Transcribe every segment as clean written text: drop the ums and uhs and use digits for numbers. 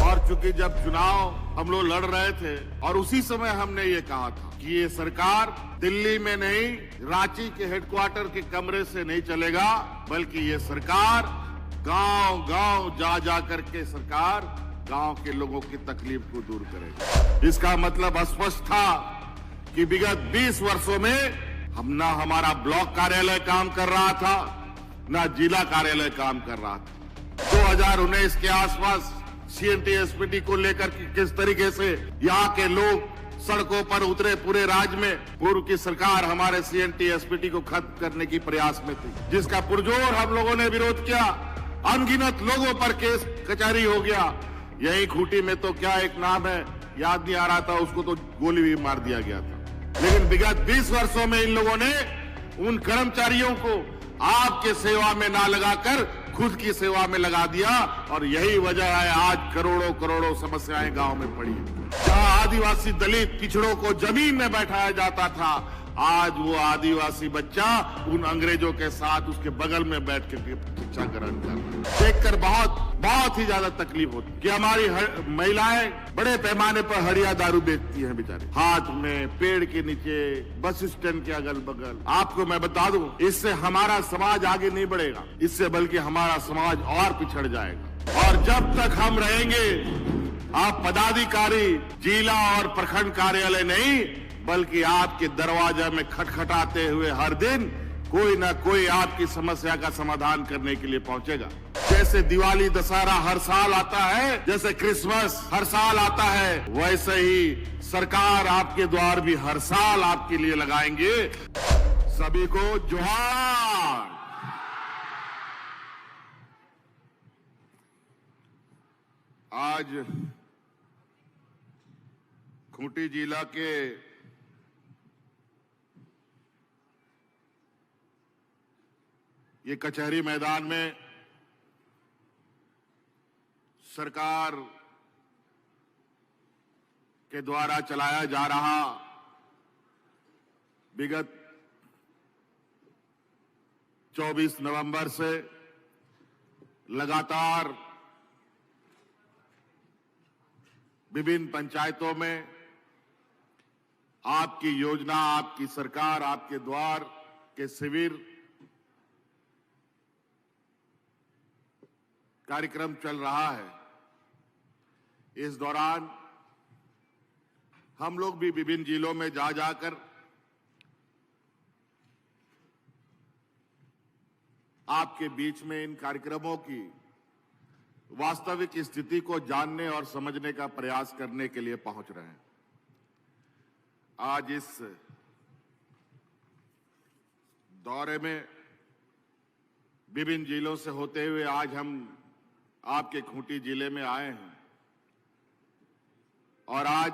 और चूंकि जब चुनाव हम लोग लड़ रहे थे और उसी समय हमने ये कहा था कि ये सरकार दिल्ली में नहीं, रांची के हेडक्वार्टर के कमरे से नहीं चलेगा, बल्कि ये सरकार गांव गांव जा जा करके सरकार गांव के लोगों की तकलीफ को दूर करेगी। इसका मतलब स्पष्ट था कि विगत 20 वर्षों में हम ना हमारा ब्लॉक कार्यालय काम कर रहा था, ना जिला कार्यालय काम कर रहा था। 2019 के आसपास CNT-SPD को लेकर किस तरीके से यहाँ के लोग सड़कों पर उतरे पूरे राज्य में, पूर्व की सरकार हमारे CNT-SPD को खत्म करने की प्रयास में थी, जिसका पुरजोर हम लोगों ने विरोध किया। अनगिनत लोगों पर केस कचहरी हो गया। यही खूंटी में तो क्या एक नाम है, याद नहीं आ रहा था, उसको तो गोली भी मार दिया गया था। लेकिन विगत 20 वर्षों में इन लोगों ने उन कर्मचारियों को आपके सेवा में ना लगाकर खुद की सेवा में लगा दिया, और यही वजह है आज करोड़ों करोड़ों समस्याएं गांव में पड़ी। जहां आदिवासी दलित पिछड़ों को जमीन में बैठाया जाता था, आज वो आदिवासी बच्चा उन अंग्रेजों के साथ उसके बगल में बैठ कर शिक्षा ग्रहण कर रहा है। देखकर बहुत ही ज्यादा तकलीफ होती कि हमारी महिलाएं बड़े पैमाने पर हड़िया दारू बेचती हैं बेचारे, हाथ में, पेड़ के नीचे, बस स्टैंड के अगल बगल। आपको मैं बता दूं, इससे हमारा समाज आगे नहीं बढ़ेगा, इससे बल्कि हमारा समाज और पिछड़ जाएगा। और जब तक हम रहेंगे, आप पदाधिकारी जिला और प्रखंड कार्यालय नहीं, बल्कि आपके दरवाजे में खटखटाते हुए हर दिन कोई ना कोई आपकी समस्या का समाधान करने के लिए पहुंचेगा। जैसे दिवाली दशहरा हर साल आता है, जैसे क्रिसमस हर साल आता है, वैसे ही सरकार आपके द्वार भी हर साल आपके लिए लगाएंगे। सभी को जोहार। आज खूंटी जिला के ये कचहरी मैदान में सरकार के द्वारा चलाया जा रहा विगत 24 नवंबर से लगातार विभिन्न पंचायतों में आपकी योजना, आपकी सरकार, आपके द्वार के शिविर कार्यक्रम चल रहा है। इस दौरान हम लोग भी विभिन्न जिलों में जा जाकर आपके बीच में इन कार्यक्रमों की वास्तविक स्थिति को जानने और समझने का प्रयास करने के लिए पहुंच रहे हैं। आज इस दौरे में विभिन्न जिलों से होते हुए आज हम आपके खूंटी जिले में आए हैं, और आज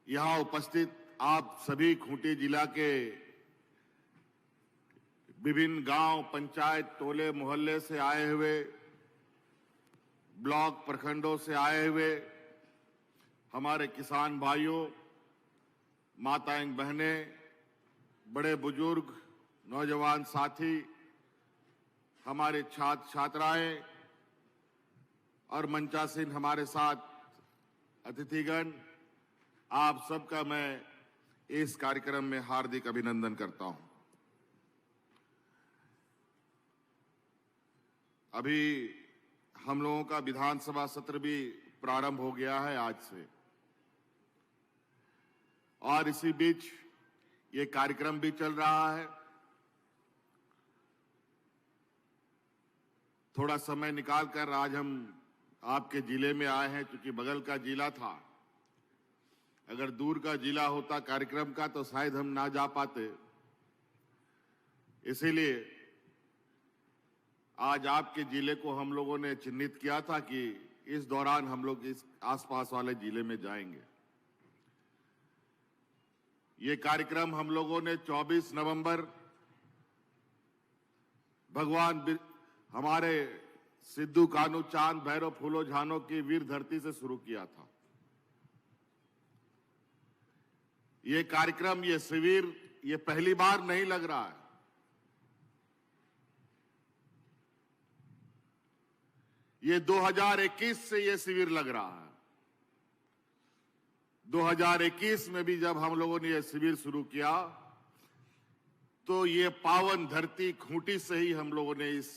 यहां उपस्थित आप सभी खूंटी जिला के विभिन्न गांव, पंचायत, टोले, मोहल्ले से आए हुए, ब्लॉक, प्रखंडों से आए हुए हमारे किसान भाइयों, माताएं, बहनें, बड़े बुजुर्ग, नौजवान साथी, हमारे छात्र छात्राएं और मंचासीन हमारे साथ अतिथिगण, आप सबका मैं इस कार्यक्रम में हार्दिक अभिनंदन करता हूं। अभी हम लोगों का विधानसभा सत्र भी प्रारंभ हो गया है आज से, और इसी बीच ये कार्यक्रम भी चल रहा है। थोड़ा समय निकालकर आज हम आपके जिले में आए हैं, क्योंकि बगल का जिला था। अगर दूर का जिला होता कार्यक्रम का तो शायद हम ना जा पाते। इसीलिए आज आपके जिले को हम लोगों ने चिन्हित किया था कि इस दौरान हम लोग इस आसपास वाले जिले में जाएंगे। ये कार्यक्रम हम लोगों ने 24 नवंबर भगवान हमारे सिद्धू कान्हू चांद भैरव फूलो झानो की वीर धरती से शुरू किया था। ये कार्यक्रम, ये शिविर, ये पहली बार नहीं लग रहा है। ये 2021 से ये शिविर लग रहा है। 2021 में भी जब हम लोगों ने ये शिविर शुरू किया तो ये पावन धरती खूंटी से ही हम लोगों ने इस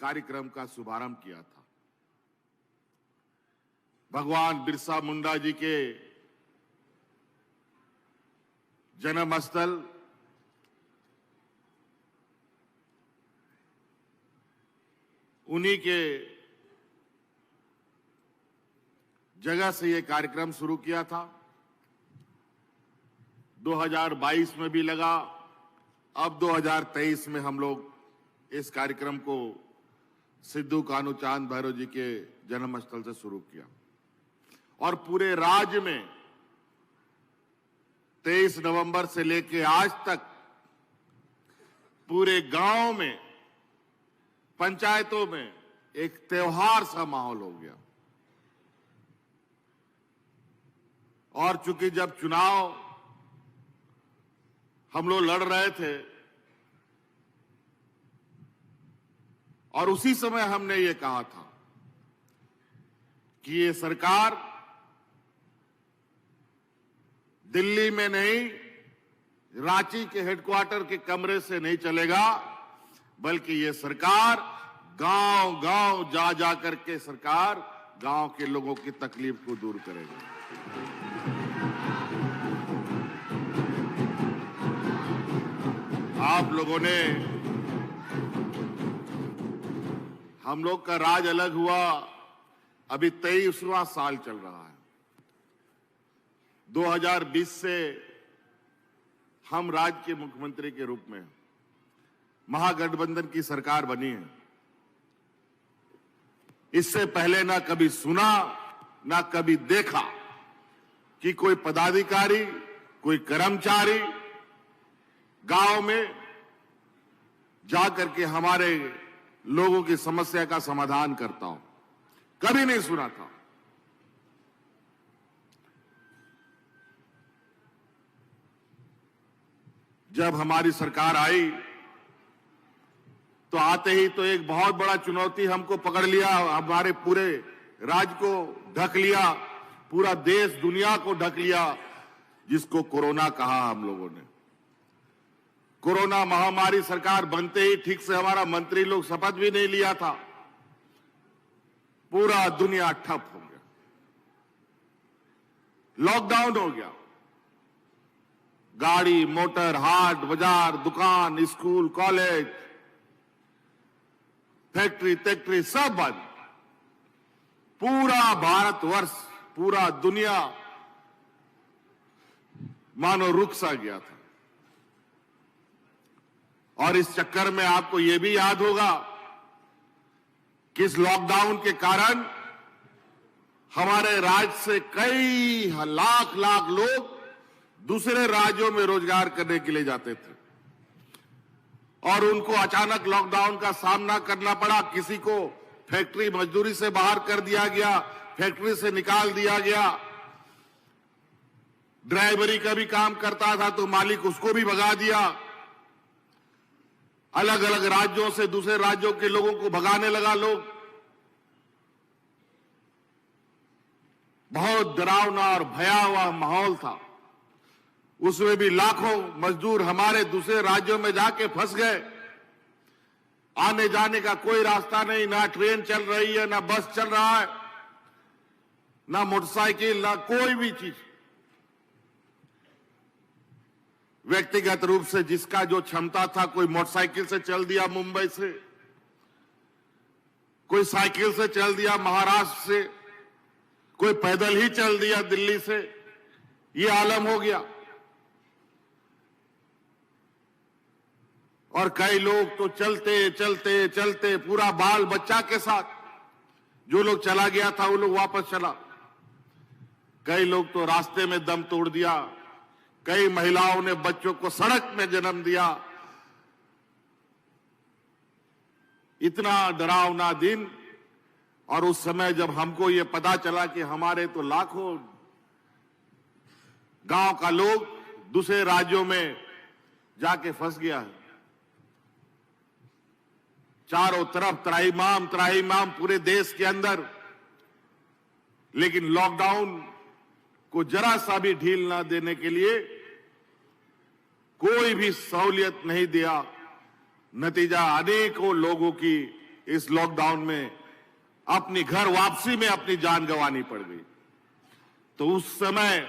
कार्यक्रम का शुभारंभ किया था। भगवान बिरसा मुंडा जी के जन्म स्थल उन्हीं के जगह से ये कार्यक्रम शुरू किया था। 2022 में भी लगा, अब 2023 में हम लोग इस कार्यक्रम को सिद्धू कान्हूचांद भैरव जी के जन्म स्थल से शुरू किया और पूरे राज्य में 23 नवंबर से लेकर आज तक पूरे गांव में, पंचायतों में एक त्योहार सा माहौल हो गया। और चूंकि जब चुनाव हम लोग लड़ रहे थे और उसी समय हमने ये कहा था कि ये सरकार दिल्ली में नहीं, रांची के हेडक्वार्टर के कमरे से नहीं चलेगा, बल्कि ये सरकार गांव-गांव जा जा करके सरकार गांव के लोगों की तकलीफ को दूर करेगी। आप लोगों ने, हम लोग का राज अलग हुआ, अभी 23वां साल चल रहा है। 2020 से हम राज्य के मुख्यमंत्री के रूप में महागठबंधन की सरकार बनी है। इससे पहले ना कभी सुना ना कभी देखा कि कोई पदाधिकारी, कोई कर्मचारी गांव में जाकर के हमारे लोगों की समस्या का समाधान करता हो, कभी नहीं सुना था। जब हमारी सरकार आई तो आते ही तो एक बहुत बड़ा चुनौती हमको पकड़ लिया, हमारे पूरे राज्य को ढक लिया, पूरा देश दुनिया को ढक लिया, जिसको कोरोना कहा हम लोगों ने। कोरोना महामारी सरकार बनते ही ठीक से हमारा मंत्री लोग शपथ भी नहीं लिया था, पूरा दुनिया ठप हो गया, लॉकडाउन हो गया। गाड़ी, मोटर, हाट, बाजार, दुकान, स्कूल, कॉलेज, फैक्ट्री सब बंद। पूरा भारतवर्ष, पूरा दुनिया मानो रुक सा गया था। और इस चक्कर में आपको यह भी याद होगा कि इस लॉकडाउन के कारण हमारे राज्य से कई लाख लोग दूसरे राज्यों में रोजगार करने के लिए जाते थे और उनको अचानक लॉकडाउन का सामना करना पड़ा। किसी को फैक्ट्री मजदूरी से बाहर कर दिया गया, फैक्ट्री से निकाल दिया गया। ड्राइवरी का भी काम करता था तो मालिक उसको भी भगा दिया। अलग अलग राज्यों से दूसरे राज्यों के लोगों को भगाने लगा लोग। बहुत डरावना और भयावह माहौल था। उसमें भी लाखों मजदूर हमारे दूसरे राज्यों में जाके फंस गए। आने जाने का कोई रास्ता नहीं, ना ट्रेन चल रही है, ना बस चल रहा है, ना मोटरसाइकिल, ना कोई भी चीज। व्यक्तिगत रूप से जिसका जो क्षमता था, कोई मोटरसाइकिल से चल दिया मुंबई से, कोई साइकिल से चल दिया महाराष्ट्र से, कोई पैदल ही चल दिया दिल्ली से। ये आलम हो गया। और कई लोग तो चलते चलते चलते पूरा बाल बच्चा के साथ, जो लोग चला गया था वो लोग वापस चला। कई लोग तो रास्ते में दम तोड़ दिया। कई महिलाओं ने बच्चों को सड़क में जन्म दिया। इतना डरावना दिन। और उस समय जब हमको ये पता चला कि हमारे तो लाखों गांव का लोग दूसरे राज्यों में जाके फंस गया है, चारों तरफ त्राहिमाम पूरे देश के अंदर, लेकिन लॉकडाउन को जरा सा भी ढील ना देने के लिए कोई भी सहूलियत नहीं दिया। नतीजा अनेकों लोगों की इस लॉकडाउन में अपनी घर वापसी में अपनी जान गंवानी पड़ गई। तो उस समय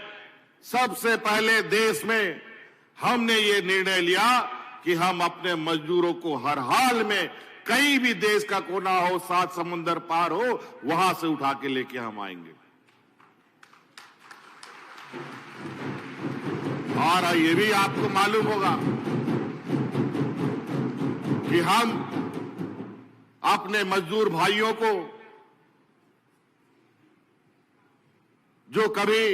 सबसे पहले देश में हमने ये निर्णय लिया कि हम अपने मजदूरों को हर हाल में, कहीं भी देश का कोना हो, 7 समुंदर पार हो, वहां से उठा के लेके हम आएंगे। और ये भी आपको मालूम होगा कि हम अपने मजदूर भाइयों को जो कभी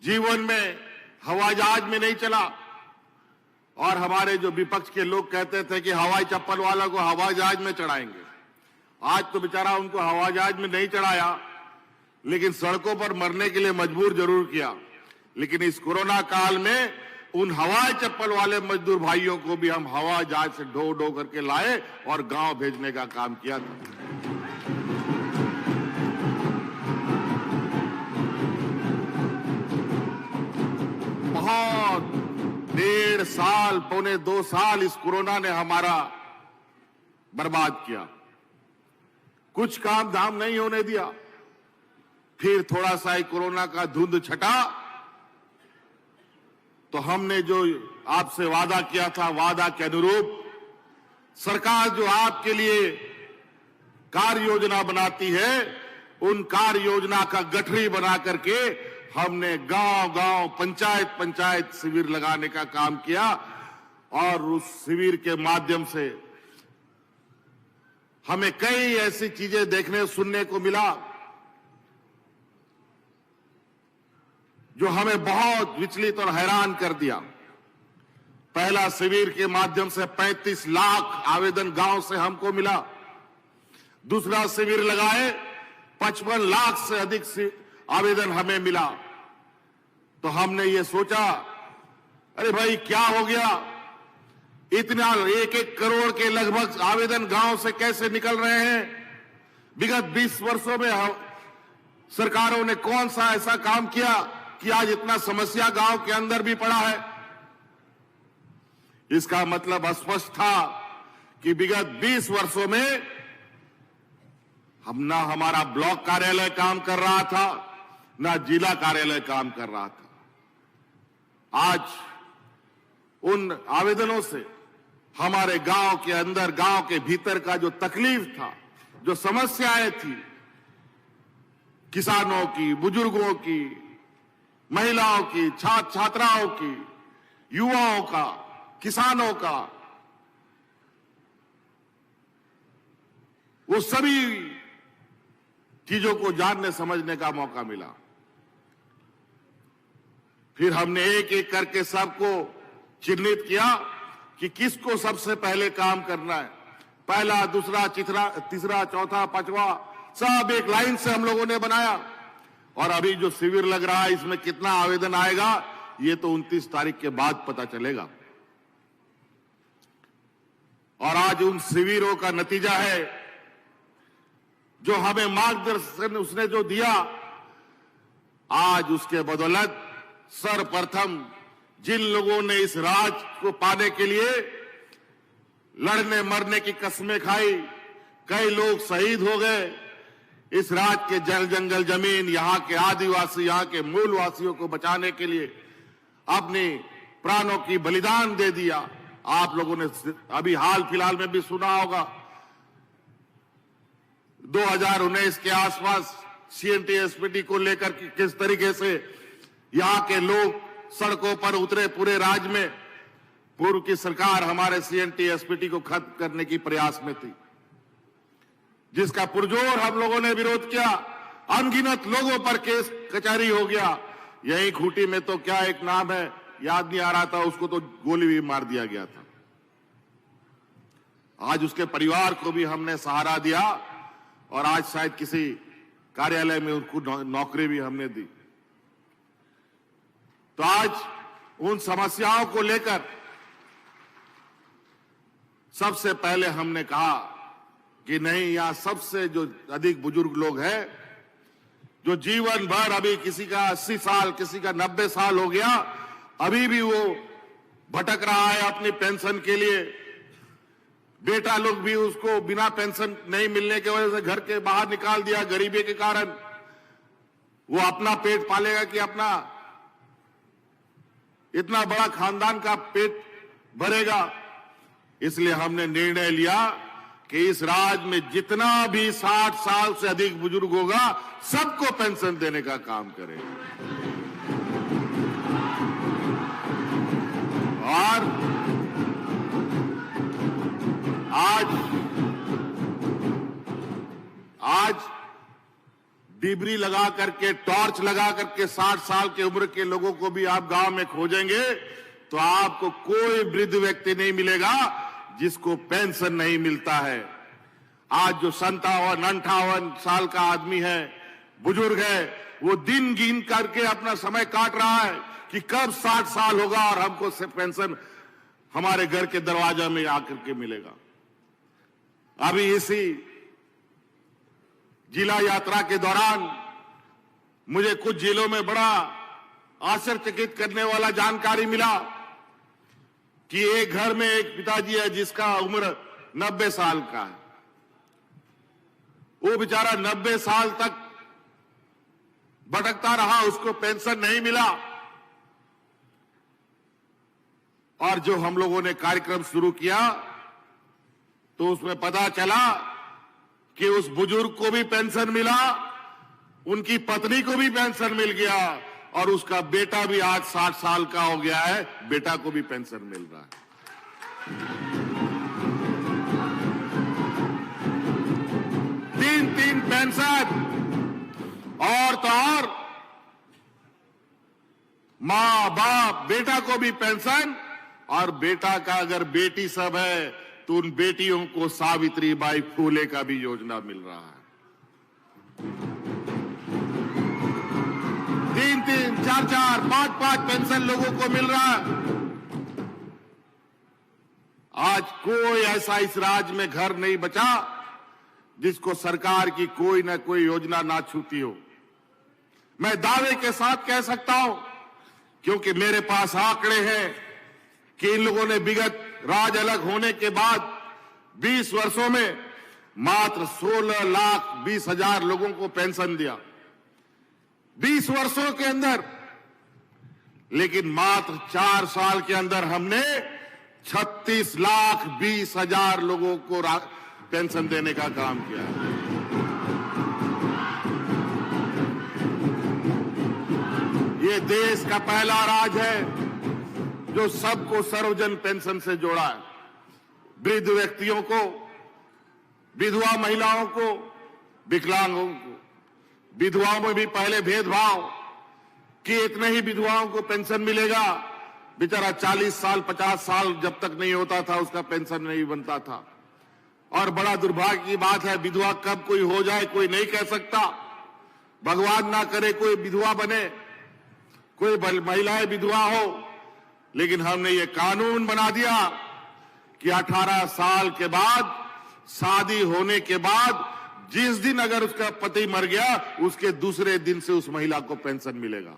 जीवन में हवाई जहाज में नहीं चला, और हमारे जो विपक्ष के लोग कहते थे कि हवाई चप्पल वाला को हवाई जहाज में चढ़ाएंगे, आज तो बेचारा उनको हवाई जहाज में नहीं चढ़ाया, लेकिन सड़कों पर मरने के लिए मजबूर जरूर किया। लेकिन इस कोरोना काल में उन हवाई चप्पल वाले मजदूर भाइयों को भी हम हवाई जहाज से ढो ढो करके लाए और गांव भेजने का काम किया था। बहुत 1.5 साल, पौने 2 साल इस कोरोना ने हमारा बर्बाद किया। कुछ काम धाम नहीं होने दिया। फिर थोड़ा सा ही कोरोना का धुंध छटा तो हमने जो आपसे वादा किया था, वादा के अनुरूप सरकार जो आपके लिए कार्य योजना बनाती है, उन कार्य योजना का गठरी बना करके हमने गांव-गांव, पंचायत शिविर लगाने का काम किया। और उस शिविर के माध्यम से हमें कई ऐसी चीजें देखने सुनने को मिला जो हमें बहुत विचलित और हैरान कर दिया। पहला शिविर के माध्यम से 35 लाख आवेदन गांव से हमको मिला। दूसरा शिविर लगाए 55 लाख से अधिक आवेदन हमें मिला। तो हमने ये सोचा, अरे भाई क्या हो गया, इतना 1-1 करोड़ के लगभग आवेदन गांव से कैसे निकल रहे हैं? विगत 20 वर्षों में सरकारों ने कौन सा ऐसा काम किया कि आज इतना समस्या गांव के अंदर भी पड़ा है? इसका मतलब स्पष्ट था कि विगत 20 वर्षों में ना हमारा ब्लॉक कार्यालय काम कर रहा था, ना जिला कार्यालय काम कर रहा था। आज उन आवेदनों से हमारे गांव के अंदर, गांव के भीतर का जो तकलीफ था, जो समस्याएं थी, किसानों की, बुजुर्गों की, महिलाओं की, छात्र छात्राओं की, युवाओं का, किसानों का, वो सभी चीजों को जानने समझने का मौका मिला। फिर हमने एक एक करके सबको चिन्हित किया कि किसको सबसे पहले काम करना है। पहला, दूसरा, तीसरा, चौथा, पांचवा, सब एक लाइन से हम लोगों ने बनाया। और अभी जो शिविर लग रहा है, इसमें कितना आवेदन आएगा ये तो 29 तारीख के बाद पता चलेगा। और आज उन शिविरों का नतीजा है, जो हमें मार्गदर्शन उसने जो दिया, आज उसके बदौलत सर्वप्रथम जिन लोगों ने इस राज को पाने के लिए लड़ने मरने की कस्में खाई, कई लोग शहीद हो गए, इस राज के जल जंगल जमीन, यहाँ के आदिवासी, यहाँ के मूलवासियों को बचाने के लिए अपने प्राणों की बलिदान दे दिया। आप लोगों ने अभी हाल फिलहाल में भी सुना होगा, 2019 के आसपास CNT-SPD को लेकर किस तरीके से यहाँ के लोग सड़कों पर उतरे। पूरे राज्य में पूर्व की सरकार हमारे CNT-SPD को खत्म करने की प्रयास में थी, जिसका पुरजोर हम लोगों ने विरोध किया। अनगिनत लोगों पर केस कचहरी हो गया। यही खूंटी में तो क्या एक नाम है, याद नहीं आ रहा था, उसको तो गोली भी मार दिया गया था। आज उसके परिवार को भी हमने सहारा दिया और आज शायद किसी कार्यालय में उनको नौकरी भी हमने दी। तो आज उन समस्याओं को लेकर सबसे पहले हमने कहा कि नहीं, यहां सबसे जो अधिक बुजुर्ग लोग हैं, जो जीवन भर, अभी किसी का 80 साल, किसी का 90 साल हो गया, अभी भी वो भटक रहा है अपनी पेंशन के लिए। बेटा लोग भी उसको बिना पेंशन नहीं मिलने की वजह से घर के बाहर निकाल दिया गरीबी के कारण। वो अपना पेट पालेगा कि अपना इतना बड़ा खानदान का पेट भरेगा? इसलिए हमने निर्णय लिया कि इस राज्य में जितना भी 60 साल से अधिक बुजुर्ग होगा, सबको पेंशन देने का काम करेगा। और आज डिबरी लगा करके, टॉर्च लगा करके 60 साल की उम्र के लोगों को भी आप गांव में खोजेंगे तो आपको कोई वृद्ध व्यक्ति नहीं मिलेगा जिसको पेंशन नहीं मिलता है। आज जो 57-58 साल का आदमी है, बुजुर्ग है, वो दिन गिन करके अपना समय काट रहा है कि कब 60 साल होगा और हमको पेंशन हमारे घर के दरवाजा में आकर के मिलेगा। अभी इसी जिला यात्रा के दौरान मुझे कुछ जिलों में बड़ा आश्चर्यचकित करने वाला जानकारी मिला कि एक घर में एक पिताजी है जिसका उम्र 90 साल का है। वो बेचारा 90 साल तक भटकता रहा, उसको पेंशन नहीं मिला। और जो हम लोगों ने कार्यक्रम शुरू किया तो उसमें पता चला कि उस बुजुर्ग को भी पेंशन मिला, उनकी पत्नी को भी पेंशन मिल गया और उसका बेटा भी आज 60 साल का हो गया है, बेटा को भी पेंशन मिल रहा है। 3-3 पेंशन। और तो और मां बाप, बेटा को भी पेंशन, और बेटा का अगर बेटी सब है तो उन बेटियों को सावित्रीबाई फूले का भी योजना मिल रहा है। 3-3, 4-4, 5-5 पेंशन लोगों को मिल रहा है। आज कोई ऐसा इस राज्य में घर नहीं बचा जिसको सरकार की कोई ना कोई योजना ना छूती हो। मैं दावे के साथ कह सकता हूं, क्योंकि मेरे पास आंकड़े हैं कि इन लोगों ने विगत राज अलग होने के बाद 20 वर्षों में मात्र 16,20,000 लोगों को पेंशन दिया, 20 वर्षों के अंदर। लेकिन मात्र 4 साल के अंदर हमने 36,20,000 लोगों को पेंशन देने का काम किया है। ये देश का पहला राज्य है जो सबको सर्वजन पेंशन से जोड़ा है। वृद्ध व्यक्तियों को, विधवा महिलाओं को, विकलांगों को। विधवाओं में भी पहले भेदभाव कि इतने ही विधवाओं को पेंशन मिलेगा, बेचारा 40 साल 50 साल जब तक नहीं होता था उसका पेंशन नहीं बनता था। और बड़ा दुर्भाग्य की बात है, विधवा कब कोई हो जाए कोई नहीं कह सकता। भगवान ना करे कोई विधवा बने, कोई महिलाएं विधवा हो, लेकिन हमने ये कानून बना दिया कि 18 साल के बाद, शादी होने के बाद, जिस दिन अगर उसका पति मर गया उसके दूसरे दिन से उस महिला को पेंशन मिलेगा।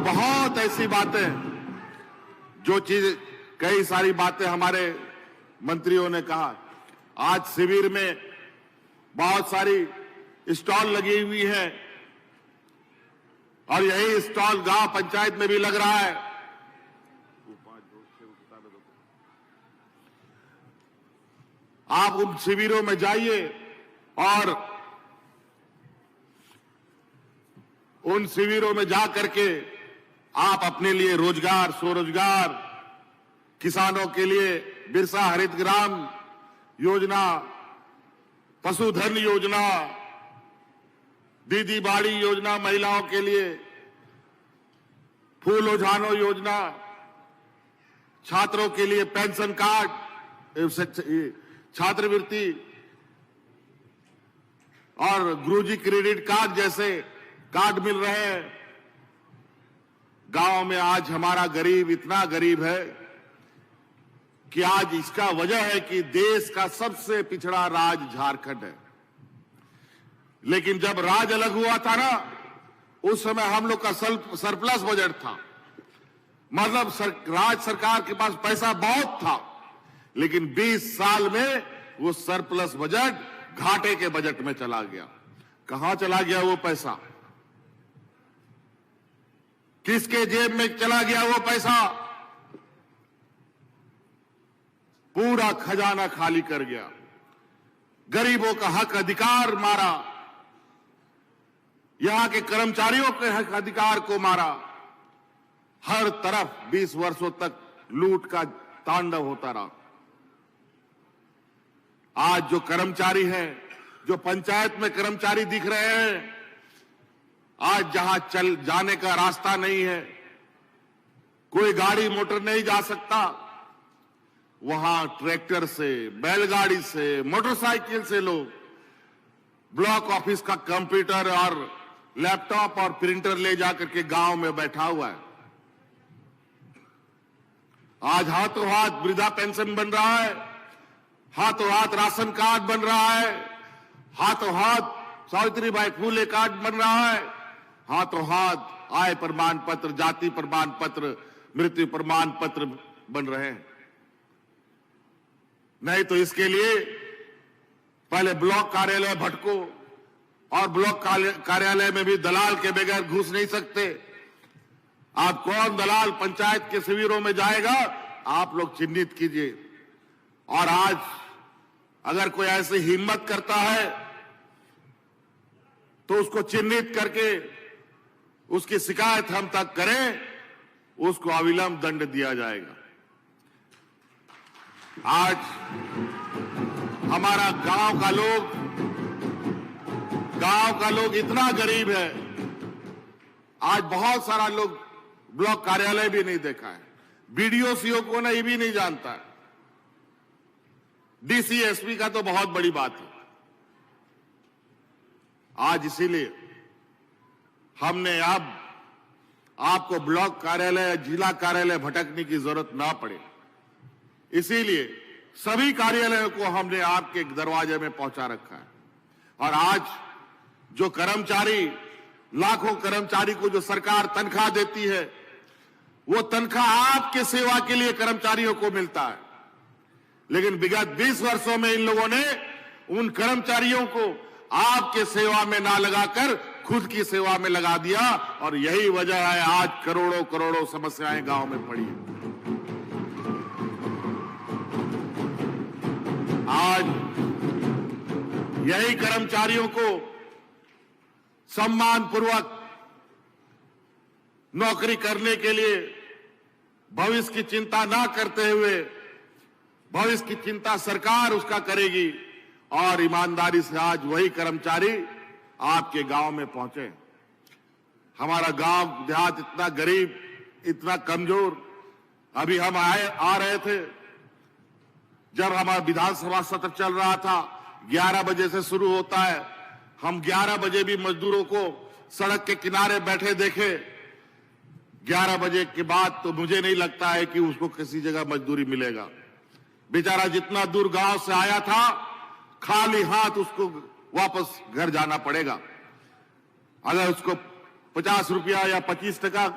बहुत ऐसी बातें, जो चीज, कई सारी बातें हमारे मंत्रियों ने कहा। आज शिविर में बहुत सारी स्टॉल लगी हुई है और यही स्टॉल गांव पंचायत में भी लग रहा है। आप उन शिविरों में जाइए और उन शिविरों में जा करके आप अपने लिए रोजगार, स्वरोजगार, किसानों के लिए बिरसा हरित ग्राम योजना, पशुधन योजना, दीदी बाड़ी योजना महिलाओं के लिए, फूल उझानो योजना, छात्रों के लिए पेंशन कार्ड, छात्रवृत्ति और गुरुजी क्रेडिट कार्ड जैसे कार्ड मिल रहे हैं। गांव में आज हमारा गरीब इतना गरीब है कि आज इसका वजह है कि देश का सबसे पिछड़ा राज्य झारखंड है। लेकिन जब राज्य अलग हुआ था ना, उस समय हम लोग का सरप्लस बजट था। मतलब राज्य सरकार के पास पैसा बहुत था, लेकिन 20 साल में वो सरप्लस बजट घाटे के बजट में चला गया। कहां चला गया वो पैसा? किसके जेब में चला गया वो पैसा? पूरा खजाना खाली कर गया। गरीबों का हक अधिकार मारा, यहां के कर्मचारियों के हक अधिकार को मारा। हर तरफ 20 वर्षों तक लूट का तांडव होता रहा। आज जो कर्मचारी हैं, जो पंचायत में कर्मचारी दिख रहे हैं, आज जहां चल जाने का रास्ता नहीं है, कोई गाड़ी मोटर नहीं जा सकता, वहां ट्रैक्टर से, बैलगाड़ी से, मोटरसाइकिल से लोग ब्लॉक ऑफिस का कंप्यूटर और लैपटॉप और प्रिंटर ले जाकर के गांव में बैठा हुआ है। आज हाथों हाथ वृद्धा पेंशन बन रहा है, हाथों हाथ राशन कार्ड बन रहा है, हाथों हाथ सावित्रीबाई फूले कार्ड बन रहा है, हाथों हाथ आय प्रमाण पत्र, जाति प्रमाण पत्र, मृत्यु प्रमाण पत्र बन रहे हैं। नहीं तो इसके लिए पहले ब्लॉक कार्यालय भटको, और ब्लॉक कार्यालय में भी दलाल के बगैर घुस नहीं सकते। आप कौन दलाल पंचायत के शिविरों में जाएगा, आप लोग चिन्हित कीजिए। और आज अगर कोई ऐसी हिम्मत करता है तो उसको चिन्हित करके उसकी शिकायत हम तक करें, उसको अविलंब दंड दिया जाएगा। आज हमारा गांव का लोग इतना गरीब है, आज बहुत सारा लोग ब्लॉक कार्यालय भी नहीं देखा है, बीडीओ सीओ को ना ये भी नहीं जानता है, डीसी एसपी का तो बहुत बड़ी बात है। आज इसीलिए हमने अब आपको ब्लॉक कार्यालय, जिला कार्यालय भटकने की जरूरत ना पड़े, इसीलिए सभी कार्यालयों को हमने आपके दरवाजे में पहुंचा रखा है। और आज जो कर्मचारी, लाखों कर्मचारी को जो सरकार तनख्वाह देती है, वो तनख्वाह आपके सेवा के लिए कर्मचारियों को मिलता है। लेकिन विगत 20 वर्षों में इन लोगों ने उन कर्मचारियों को आपके सेवा में ना लगाकर खुद की सेवा में लगा दिया, और यही वजह है आज करोड़ों करोड़ों समस्याएं गांव में पड़ी है। आज यही कर्मचारियों को सम्मानपूर्वक नौकरी करने के लिए भविष्य की चिंता ना करते हुए, भविष्य की चिंता सरकार उसका करेगी, और ईमानदारी से आज वही कर्मचारी आपके गांव में पहुंचे। हमारा गांव देहात इतना गरीब, इतना कमजोर। अभी हम आ रहे थे, जब हमारा विधानसभा सत्र चल रहा था, 11 बजे से शुरू होता है, हम 11 बजे भी मजदूरों को सड़क के किनारे बैठे देखे। 11 बजे के बाद तो मुझे नहीं लगता है कि उसको किसी जगह मजदूरी मिलेगा। बेचारा जितना दूर गांव से आया था, खाली हाथ उसको वापस घर जाना पड़ेगा। अगर उसको 50 रुपया या 25 टका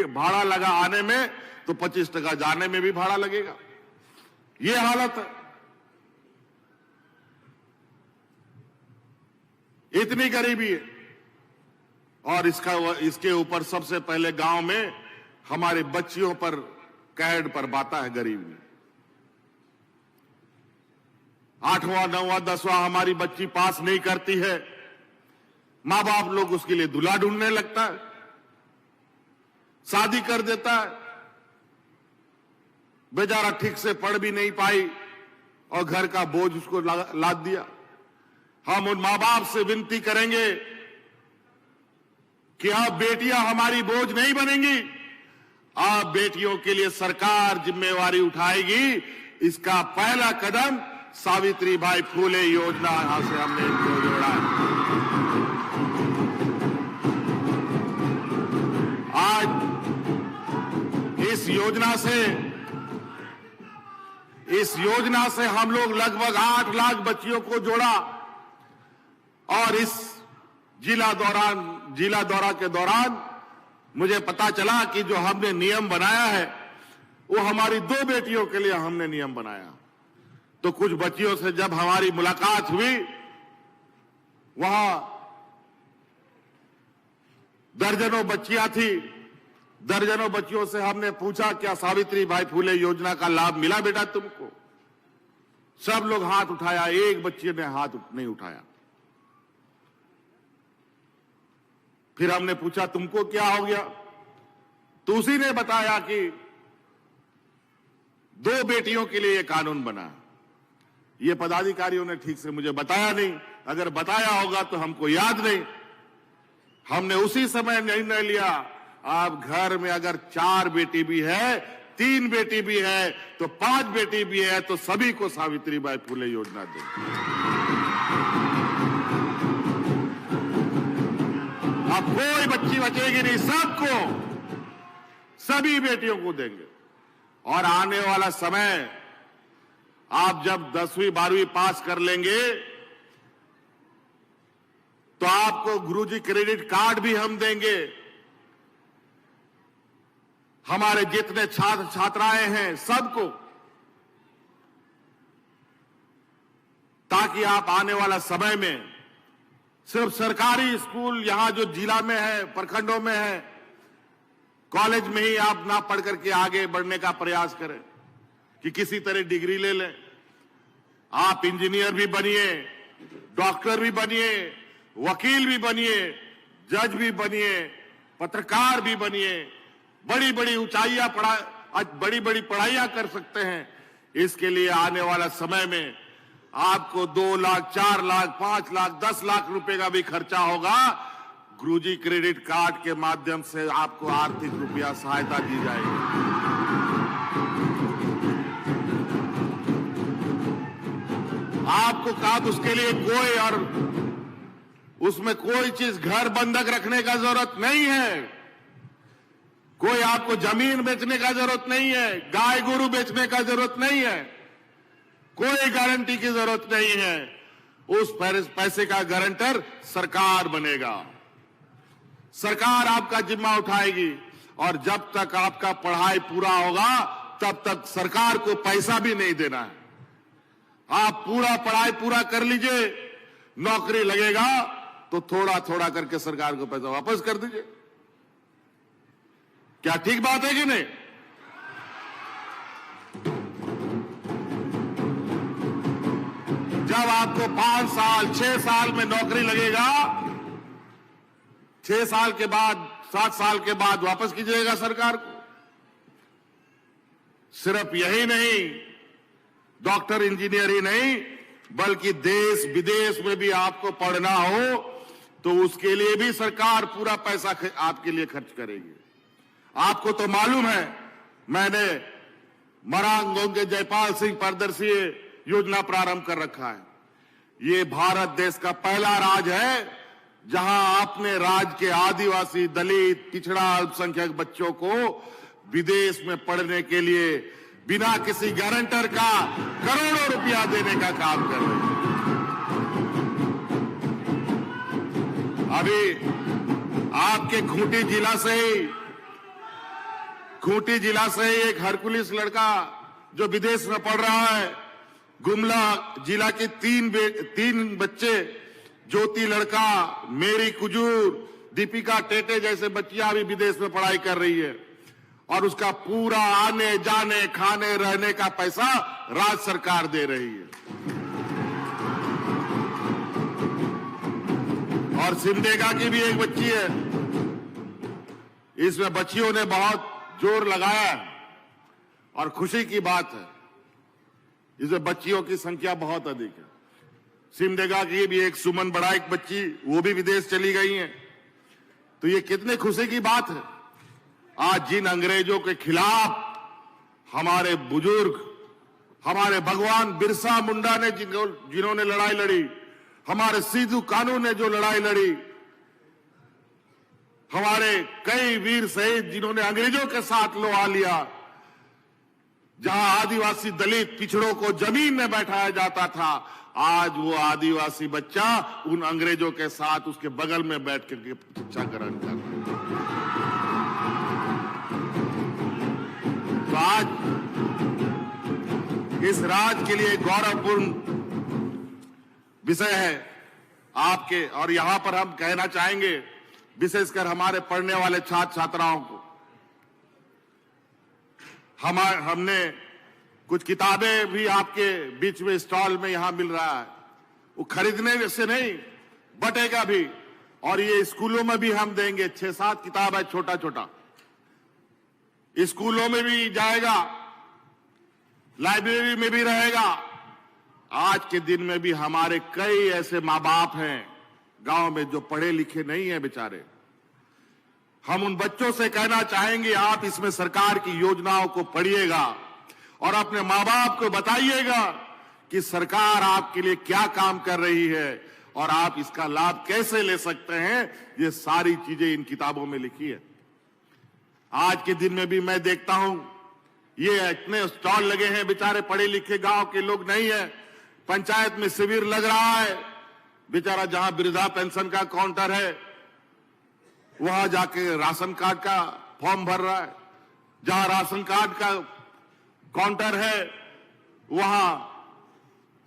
भाड़ा लगा आने में, तो 25 टका जाने में भी भाड़ा लगेगा। ये हालत है, इतनी गरीबी है। और इसके ऊपर सबसे पहले गांव में हमारे बच्चियों पर कहर पर बाता है गरीबी। 8वां 9वां 10वां हमारी बच्ची पास नहीं करती है, मां बाप लोग उसके लिए दूल्हा ढूंढने लगता है, शादी कर देता है। बेचारा ठीक से पढ़ भी नहीं पाई और घर का बोझ उसको लाद दिया। हम उन मां बाप से विनती करेंगे कि अब बेटियां हमारी बोझ नहीं बनेंगी, अब बेटियों के लिए सरकार जिम्मेवारी उठाएगी। इसका पहला कदम सावित्रीबाई फूले योजना यहां से हमने जोड़ा है। आज इस योजना से हम लोग लगभग 8 लाख बच्चियों को जोड़ा और इस जिला दौरा के दौरान मुझे पता चला कि जो हमने नियम बनाया है वो हमारी 2 बेटियों के लिए हमने नियम बनाया। तो कुछ बच्चियों से जब हमारी मुलाकात हुई, वहां दर्जनों बच्चियां थी, दर्जनों बच्चियों से हमने पूछा क्या सावित्रीबाई फुले योजना का लाभ मिला बेटा तुमको? सब लोग हाथ उठाया, एक बच्ची ने हाथ नहीं उठाया। फिर हमने पूछा तुमको क्या हो गया? तो उसी ने बताया कि 2 बेटियों के लिए यह कानून बना। ये पदाधिकारियों ने ठीक से मुझे बताया नहीं, अगर बताया होगा तो हमको याद नहीं। हमने उसी समय निर्णय लिया, आप घर में अगर 4 बेटी भी है, 3 बेटी भी है, तो 5 बेटी भी है, तो सभी को सावित्रीबाई फुले योजना देंगे। अब कोई बच्ची बचेगी नहीं, सबको, सभी बेटियों को देंगे। और आने वाला समय आप जब 10वीं 12वीं पास कर लेंगे तो आपको गुरुजी क्रेडिट कार्ड भी हम देंगे। हमारे जितने छात्र छात्राएं हैं सबको, ताकि आप आने वाला समय में सिर्फ सरकारी स्कूल यहां जो जिला में है, प्रखंडों में है, कॉलेज में ही आप ना पढ़ करके आगे बढ़ने का प्रयास करें कि किसी तरह डिग्री ले लें। आप इंजीनियर भी बनिए, डॉक्टर भी बनिए, वकील भी बनिए, जज भी बनिए, पत्रकार भी बनिए, बड़ी बड़ी ऊंचाइयां बड़ी बड़ी पढ़ाइयां कर सकते हैं। इसके लिए आने वाला समय में आपको 2 लाख, 4 लाख, 5 लाख, 10 लाख रुपए का भी खर्चा होगा। गुरुजी क्रेडिट कार्ड के माध्यम से आपको आर्थिक रुपया सहायता दी जाएगी। आपको काम उसके लिए कोई और उसमें कोई चीज घर बंधक रखने का जरूरत नहीं है, कोई आपको जमीन बेचने का जरूरत नहीं है, गाय गोरू बेचने का जरूरत नहीं है, कोई गारंटी की जरूरत नहीं है। उस पैसे का गारंटर सरकार बनेगा, सरकार आपका जिम्मा उठाएगी। और जब तक आपका पढ़ाई पूरा होगा तब तक सरकार को पैसा भी नहीं देना है। आप पूरा पढ़ाई पूरा कर लीजिए, नौकरी लगेगा तो थोड़ा थोड़ा करके सरकार को पैसा वापस कर दीजिए। क्या ठीक बात है कि नहीं? जब आपको 5 साल 6 साल में नौकरी लगेगा, 6 साल के बाद 7 साल के बाद वापस कीजिएगा सरकार को। सिर्फ यही नहीं, डॉक्टर इंजीनियर ही नहीं, बल्कि देश विदेश में भी आपको पढ़ना हो तो उसके लिए भी सरकार पूरा पैसा आपके लिए खर्च करेगी। आपको तो मालूम है, मैंने मरांगों के जयपाल सिंह पारदर्शी योजना प्रारंभ कर रखा है। ये भारत देश का पहला राज्य है जहां अपने राज्य के आदिवासी, दलित, पिछड़ा, अल्पसंख्यक बच्चों को विदेश में पढ़ने के लिए बिना किसी गारंटर का करोड़ों रुपया देने का काम कर रहे हैं। अभी आपके खूंटी जिला से ही एक हरकुलिस लड़का जो विदेश में पढ़ रहा है, गुमला जिला के 3 बच्चे, ज्योति लड़का, मेरी कुजूर, दीपिका टेटे जैसे बच्चियां अभी विदेश में पढ़ाई कर रही है और उसका पूरा आने जाने, खाने, रहने का पैसा राज्य सरकार दे रही है। और सिमडेगा की भी एक बच्ची है, इसमें बच्चियों ने बहुत जोर लगाया है और खुशी की बात है, इसमें बच्चियों की संख्या बहुत अधिक है। सिमडेगा की भी एक सुमन बड़ा एक बच्ची, वो भी विदेश चली गई है। तो ये कितने खुशी की बात है। आज जिन अंग्रेजों के खिलाफ हमारे बुजुर्ग, हमारे भगवान बिरसा मुंडा ने जिन्होंने लड़ाई लड़ी, हमारे सिद्धू कानू ने जो लड़ाई लड़ी, हमारे कई वीर शहीद जिन्होंने अंग्रेजों के साथ लोहा लिया, जहां आदिवासी दलित पिछड़ों को जमीन में बैठाया जाता था, आज वो आदिवासी बच्चा उन अंग्रेजों के साथ उसके बगल में बैठ करके शिक्षा ग्रहण कर रहा है। तो आज इस राज्य के लिए गौरवपूर्ण विषय है आपके, और यहां पर हम कहना चाहेंगे विशेषकर हमारे पढ़ने वाले छात्र छात्राओं को, हमने कुछ किताबें भी आपके बीच में स्टॉल में यहां मिल रहा है, वो खरीदने से नहीं बटेगा भी, और ये स्कूलों में भी हम देंगे। 6-7 किताब है, छोटा छोटा, स्कूलों में भी जाएगा, लाइब्रेरी में भी रहेगा। आज के दिन में भी हमारे कई ऐसे माँ बाप हैं गांव में जो पढ़े लिखे नहीं है बेचारे। हम उन बच्चों से कहना चाहेंगे, आप इसमें सरकार की योजनाओं को पढ़िएगा और अपने माँ बाप को बताइएगा कि सरकार आपके लिए क्या काम कर रही है और आप इसका लाभ कैसे ले सकते हैं। ये सारी चीजें इन किताबों में लिखी है। आज के दिन में भी मैं देखता हूं ये इतने स्टॉल लगे हैं, बेचारे पढ़े लिखे गांव के लोग नहीं है। पंचायत में शिविर लग रहा है, बेचारा जहां वृद्धा पेंशन का काउंटर है वहां जाके राशन कार्ड का फॉर्म भर रहा है, जहां राशन कार्ड का काउंटर है वहां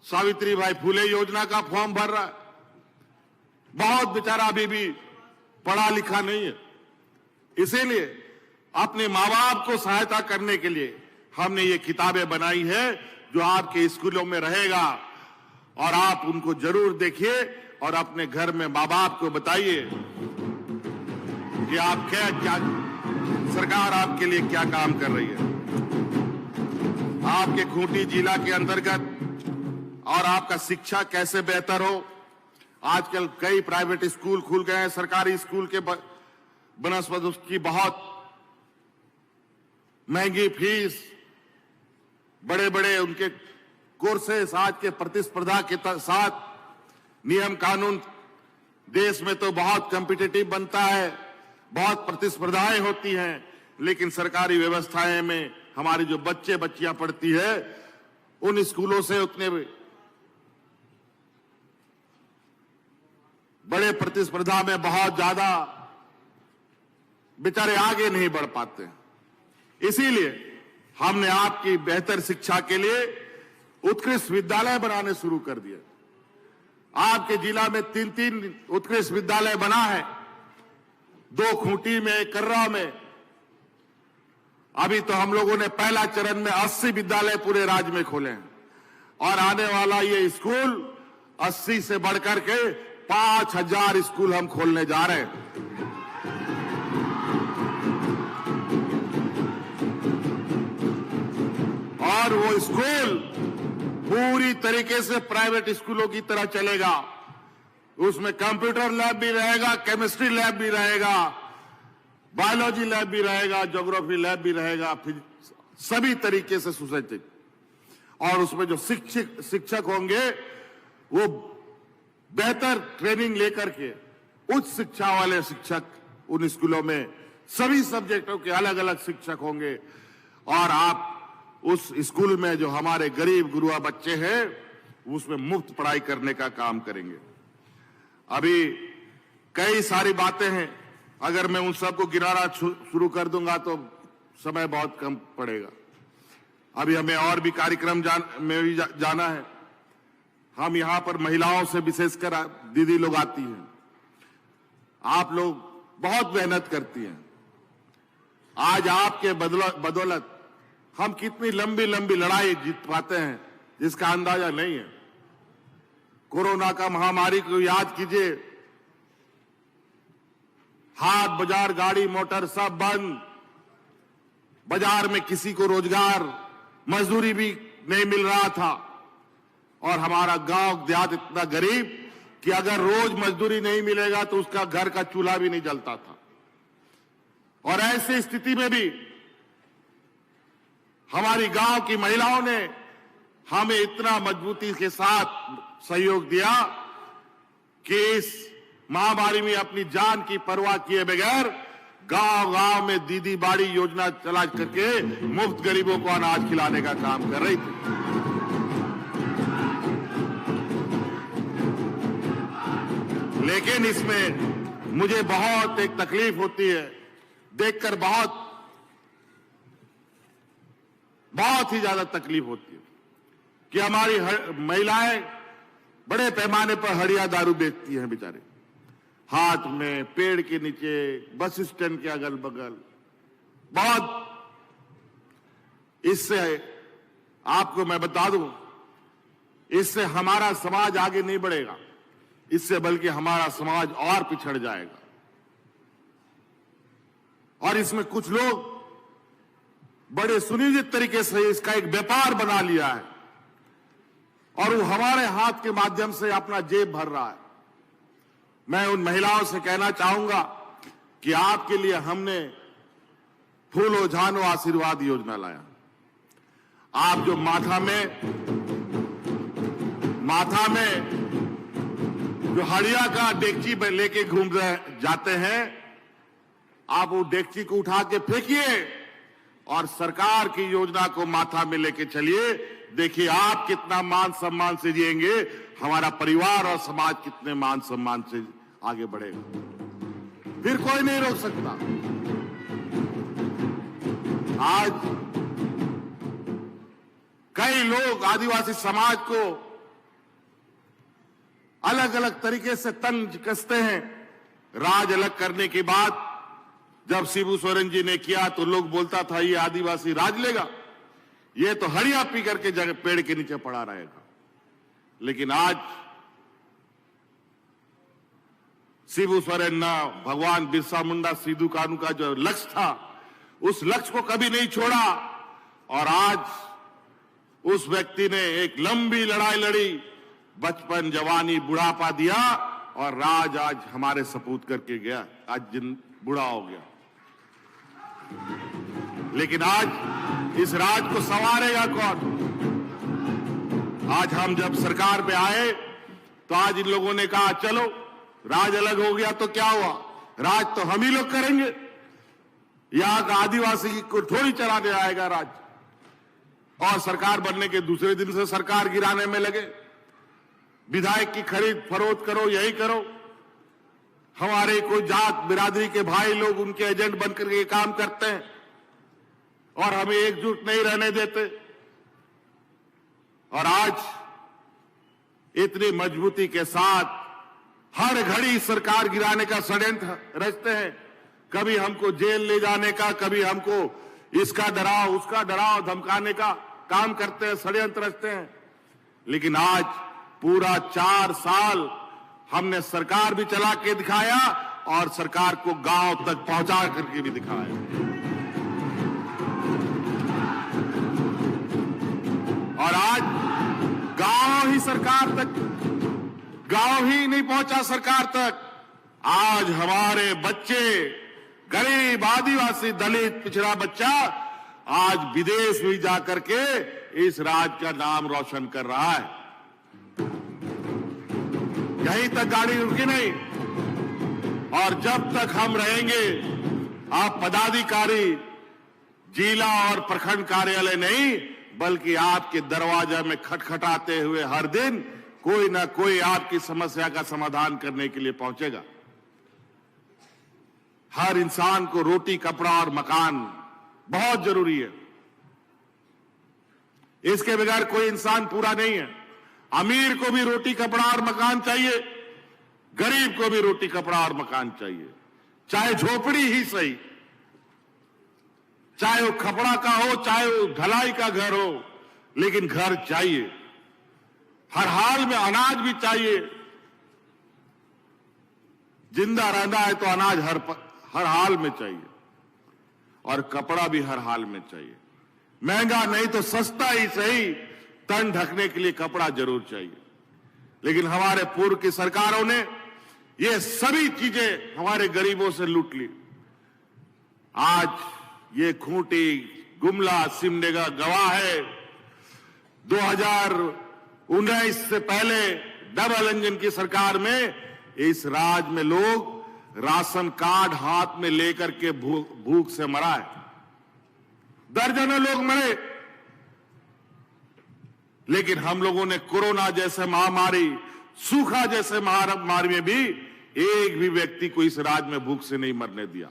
सावित्रीबाई फुले योजना का फॉर्म भर रहा है। बहुत बेचारा अभी भी पढ़ा लिखा नहीं है। इसीलिए अपने माँ बाप को सहायता करने के लिए हमने ये किताबें बनाई है जो आपके स्कूलों में रहेगा, और आप उनको जरूर देखिए और अपने घर में माँ बाप को बताइए कि आप क्या सरकार आपके लिए क्या काम कर रही है। आपके खूंटी जिला के अंतर्गत और आपका शिक्षा कैसे बेहतर हो। आजकल कई प्राइवेट स्कूल खुल गए हैं, सरकारी स्कूल के बनस्पत उसकी बहुत महंगी फीस, बड़े बड़े उनके कोर्सेस, आज के प्रतिस्पर्धा के साथ नियम कानून देश में तो बहुत कॉम्पिटिटिव बनता है, बहुत प्रतिस्पर्धाएं होती हैं, लेकिन सरकारी व्यवस्थाएं में हमारी जो बच्चे बच्चियां पढ़ती है उन स्कूलों से उतने बड़े प्रतिस्पर्धा में बहुत ज्यादा बेचारे आगे नहीं बढ़ पाते। इसीलिए हमने आपकी बेहतर शिक्षा के लिए उत्कृष्ट विद्यालय बनाने शुरू कर दिए। आपके जिला में 3 उत्कृष्ट विद्यालय बना है, 2 खूंटी में, 1 कर्रा में। अभी तो हम लोगों ने पहला चरण में 80 विद्यालय पूरे राज्य में खोले हैं, और आने वाला ये स्कूल 80 से बढ़कर के 5000 स्कूल हम खोलने जा रहे हैं। और वो स्कूल पूरी तरीके से प्राइवेट स्कूलों की तरह चलेगा। उसमें कंप्यूटर लैब भी रहेगा, केमिस्ट्री लैब भी रहेगा, बायोलॉजी लैब भी रहेगा, ज्योग्राफी लैब भी रहेगा, फिर सभी तरीके से सुसज्जित। और उसमें जो शिक्षक होंगे वो बेहतर ट्रेनिंग लेकर के उच्च शिक्षा वाले शिक्षक उन स्कूलों में सभी सब्जेक्टों के अलग अलग शिक्षक होंगे। और आप उस स्कूल में जो हमारे गरीब गुरुआ बच्चे हैं उसमें मुफ्त पढ़ाई करने का काम करेंगे। अभी कई सारी बातें हैं, अगर मैं उन सबको गिनाना शुरू कर दूंगा तो समय बहुत कम पड़ेगा। अभी हमें और भी कार्यक्रम में भी जाना है। हम यहां पर महिलाओं से विशेषकर दीदी लोग आती हैं, आप लोग बहुत मेहनत करती हैं। आज आपके बदौलत हम कितनी लंबी लंबी लड़ाई जीत पाते हैं जिसका अंदाजा नहीं है। कोरोना का महामारी को याद कीजिए, हाट बाजार, गाड़ी मोटर सब बंद, बाजार में किसी को रोजगार, मजदूरी भी नहीं मिल रहा था, और हमारा गांव देहात इतना गरीब कि अगर रोज मजदूरी नहीं मिलेगा तो उसका घर का चूल्हा भी नहीं जलता था। और ऐसी स्थिति में भी हमारी गांव की महिलाओं ने हमें इतना मजबूती के साथ सहयोग दिया कि इस महामारी में अपनी जान की परवाह किए बगैर गांव-गांव में दीदी बाड़ी योजना चला करके मुफ्त गरीबों को अनाज खिलाने का काम कर रही थी। लेकिन इसमें मुझे बहुत एक तकलीफ होती है, देखकर बहुत ही ज्यादा तकलीफ होती है कि हमारी महिलाएं बड़े पैमाने पर हड़िया दारू बेचती हैं बेचारे, हाथ में, पेड़ के नीचे, बस स्टैंड के अगल बगल। बहुत इससे आपको मैं बता दूं, इससे हमारा समाज आगे नहीं बढ़ेगा, इससे बल्कि हमारा समाज और पिछड़ जाएगा। और इसमें कुछ लोग बड़े सुनियोजित तरीके से इसका एक व्यापार बना लिया है और वो हमारे हाथ के माध्यम से अपना जेब भर रहा है। मैं उन महिलाओं से कहना चाहूंगा कि आपके लिए हमने फूलो झानो आशीर्वाद योजना लाया। आप जो माथा में जो हड़िया का डेगची पे लेके घूम जाते हैं, आप वो डेगची को उठा के फेंकिए और सरकार की योजना को माथा में लेके चलिए। देखिए आप कितना मान सम्मान से जिएंगे, हमारा परिवार और समाज कितने मान सम्मान से आगे बढ़ेगा, फिर कोई नहीं रोक सकता। आज कई लोग आदिवासी समाज को अलग अलग तरीके से तंज कसते हैं। राज अलग करने के बाद जब शिबू सोरेन जी ने किया तो लोग बोलता था ये आदिवासी राज लेगा, ये तो हड़िया पी करके जगह पेड़ के नीचे पड़ा रहेगा। लेकिन आज शिबू सोरेन ना भगवान बिरसा मुंडा सिद्धू कानू का जो लक्ष्य था, उस लक्ष्य को कभी नहीं छोड़ा और आज उस व्यक्ति ने एक लंबी लड़ाई लड़ी, बचपन, जवानी, बुढ़ापा दिया और राज आज हमारे सपूत करके गया, आज जिन बूढ़ा हो गया। लेकिन आज इस राज को संवारेगा कौन? आज हम जब सरकार पे आए तो आज इन लोगों ने कहा चलो राज अलग हो गया तो क्या हुआ, राज तो हम ही लोग करेंगे, यहां का आदिवासी को थोड़ी चलाने आएगा राज। और सरकार बनने के दूसरे दिन से सरकार गिराने में लगे, विधायक की खरीद फरोख्त करो, यही करो। हमारे कोई जात बिरादरी के भाई लोग उनके एजेंट बनकर के काम करते हैं और हमें एकजुट नहीं रहने देते। और आज इतनी मजबूती के साथ हर घड़ी सरकार गिराने का षड्यंत्र रचते हैं, कभी हमको जेल ले जाने का, कभी हमको इसका डराव उसका डराव धमकाने का काम करते हैं, षड्यंत्र रचते हैं। लेकिन आज पूरा 4 साल हमने सरकार भी चला के दिखाया और सरकार को गांव तक पहुंचा करके भी दिखाया। और आज गांव ही सरकार तक, गांव ही नहीं पहुंचा सरकार तक। आज हमारे बच्चे, गरीब, आदिवासी, दलित, पिछड़ा बच्चा आज विदेश में जाकर के इस राज्य का नाम रोशन कर रहा है। यहीं तक गाड़ी रुकी नहीं और जब तक हम रहेंगे, आप पदाधिकारी जिला और प्रखंड कार्यालय नहीं बल्कि आपके दरवाजा में खटखटाते हुए हर दिन कोई ना कोई आपकी समस्या का समाधान करने के लिए पहुंचेगा। हर इंसान को रोटी, कपड़ा और मकान बहुत जरूरी है, इसके बगैर कोई इंसान पूरा नहीं है। अमीर को भी रोटी, कपड़ा और मकान चाहिए, गरीब को भी रोटी, कपड़ा और मकान चाहिए, चाहे झोपड़ी ही सही, चाहे वो खपड़ा का हो, चाहे वो ढलाई का घर हो, लेकिन घर चाहिए। हर हाल में अनाज भी चाहिए, जिंदा रहना है तो अनाज हर हाल में चाहिए और कपड़ा भी हर हाल में चाहिए। महंगा नहीं तो सस्ता ही सही, तन ढकने के लिए कपड़ा जरूर चाहिए। लेकिन हमारे पूर्व की सरकारों ने ये सभी चीजें हमारे गरीबों से लूट ली। आज ये खूंटी, गुमला, सिमडेगा गवाह है। 2019 से पहले डबल इंजन की सरकार में इस राज्य में लोग राशन कार्ड हाथ में लेकर के भूख से मरा है। दर्जनों लोग मरे, लेकिन हम लोगों ने कोरोना जैसे महामारी, सूखा जैसे महामारी में भी एक भी व्यक्ति को इस राज्य में भूख से नहीं मरने दिया।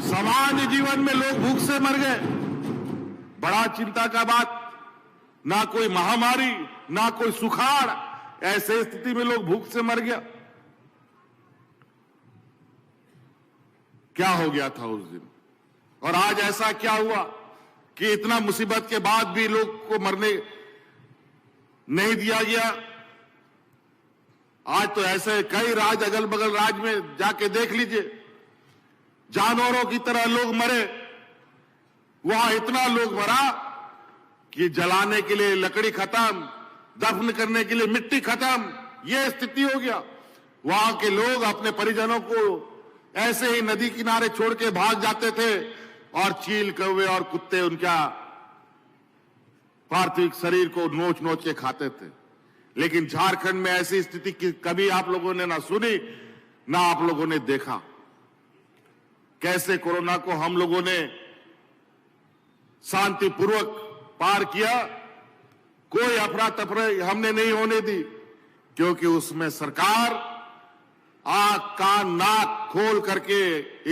सामान्य जीवन में लोग भूख से मर गए, बड़ा चिंता का बात। ना कोई महामारी, ना कोई सुखाड़, ऐसे स्थिति में लोग भूख से मर गया। क्या हो गया था उस दिन, और आज ऐसा क्या हुआ कि इतना मुसीबत के बाद भी लोग को मरने नहीं दिया गया। आज तो ऐसे कई राज्य, अगल बगल राज्य में जाके देख लीजिए, जानवरों की तरह लोग मरे। वहां इतना लोग मरा कि जलाने के लिए लकड़ी खत्म, दफन करने के लिए मिट्टी खत्म, यह स्थिति हो गया। वहां के लोग अपने परिजनों को ऐसे ही नदी किनारे छोड़ के भाग जाते थे और चील, कौवे और कुत्ते उनका पार्थिव शरीर को नोच नोच के खाते थे। लेकिन झारखंड में ऐसी स्थिति कभी आप लोगों ने ना सुनी, ना आप लोगों ने देखा। कैसे कोरोना को हम लोगों ने शांतिपूर्वक पार किया, कोई अफरा तफरी हमने नहीं होने दी, क्योंकि उसमें सरकार आंख कान नाक खोल करके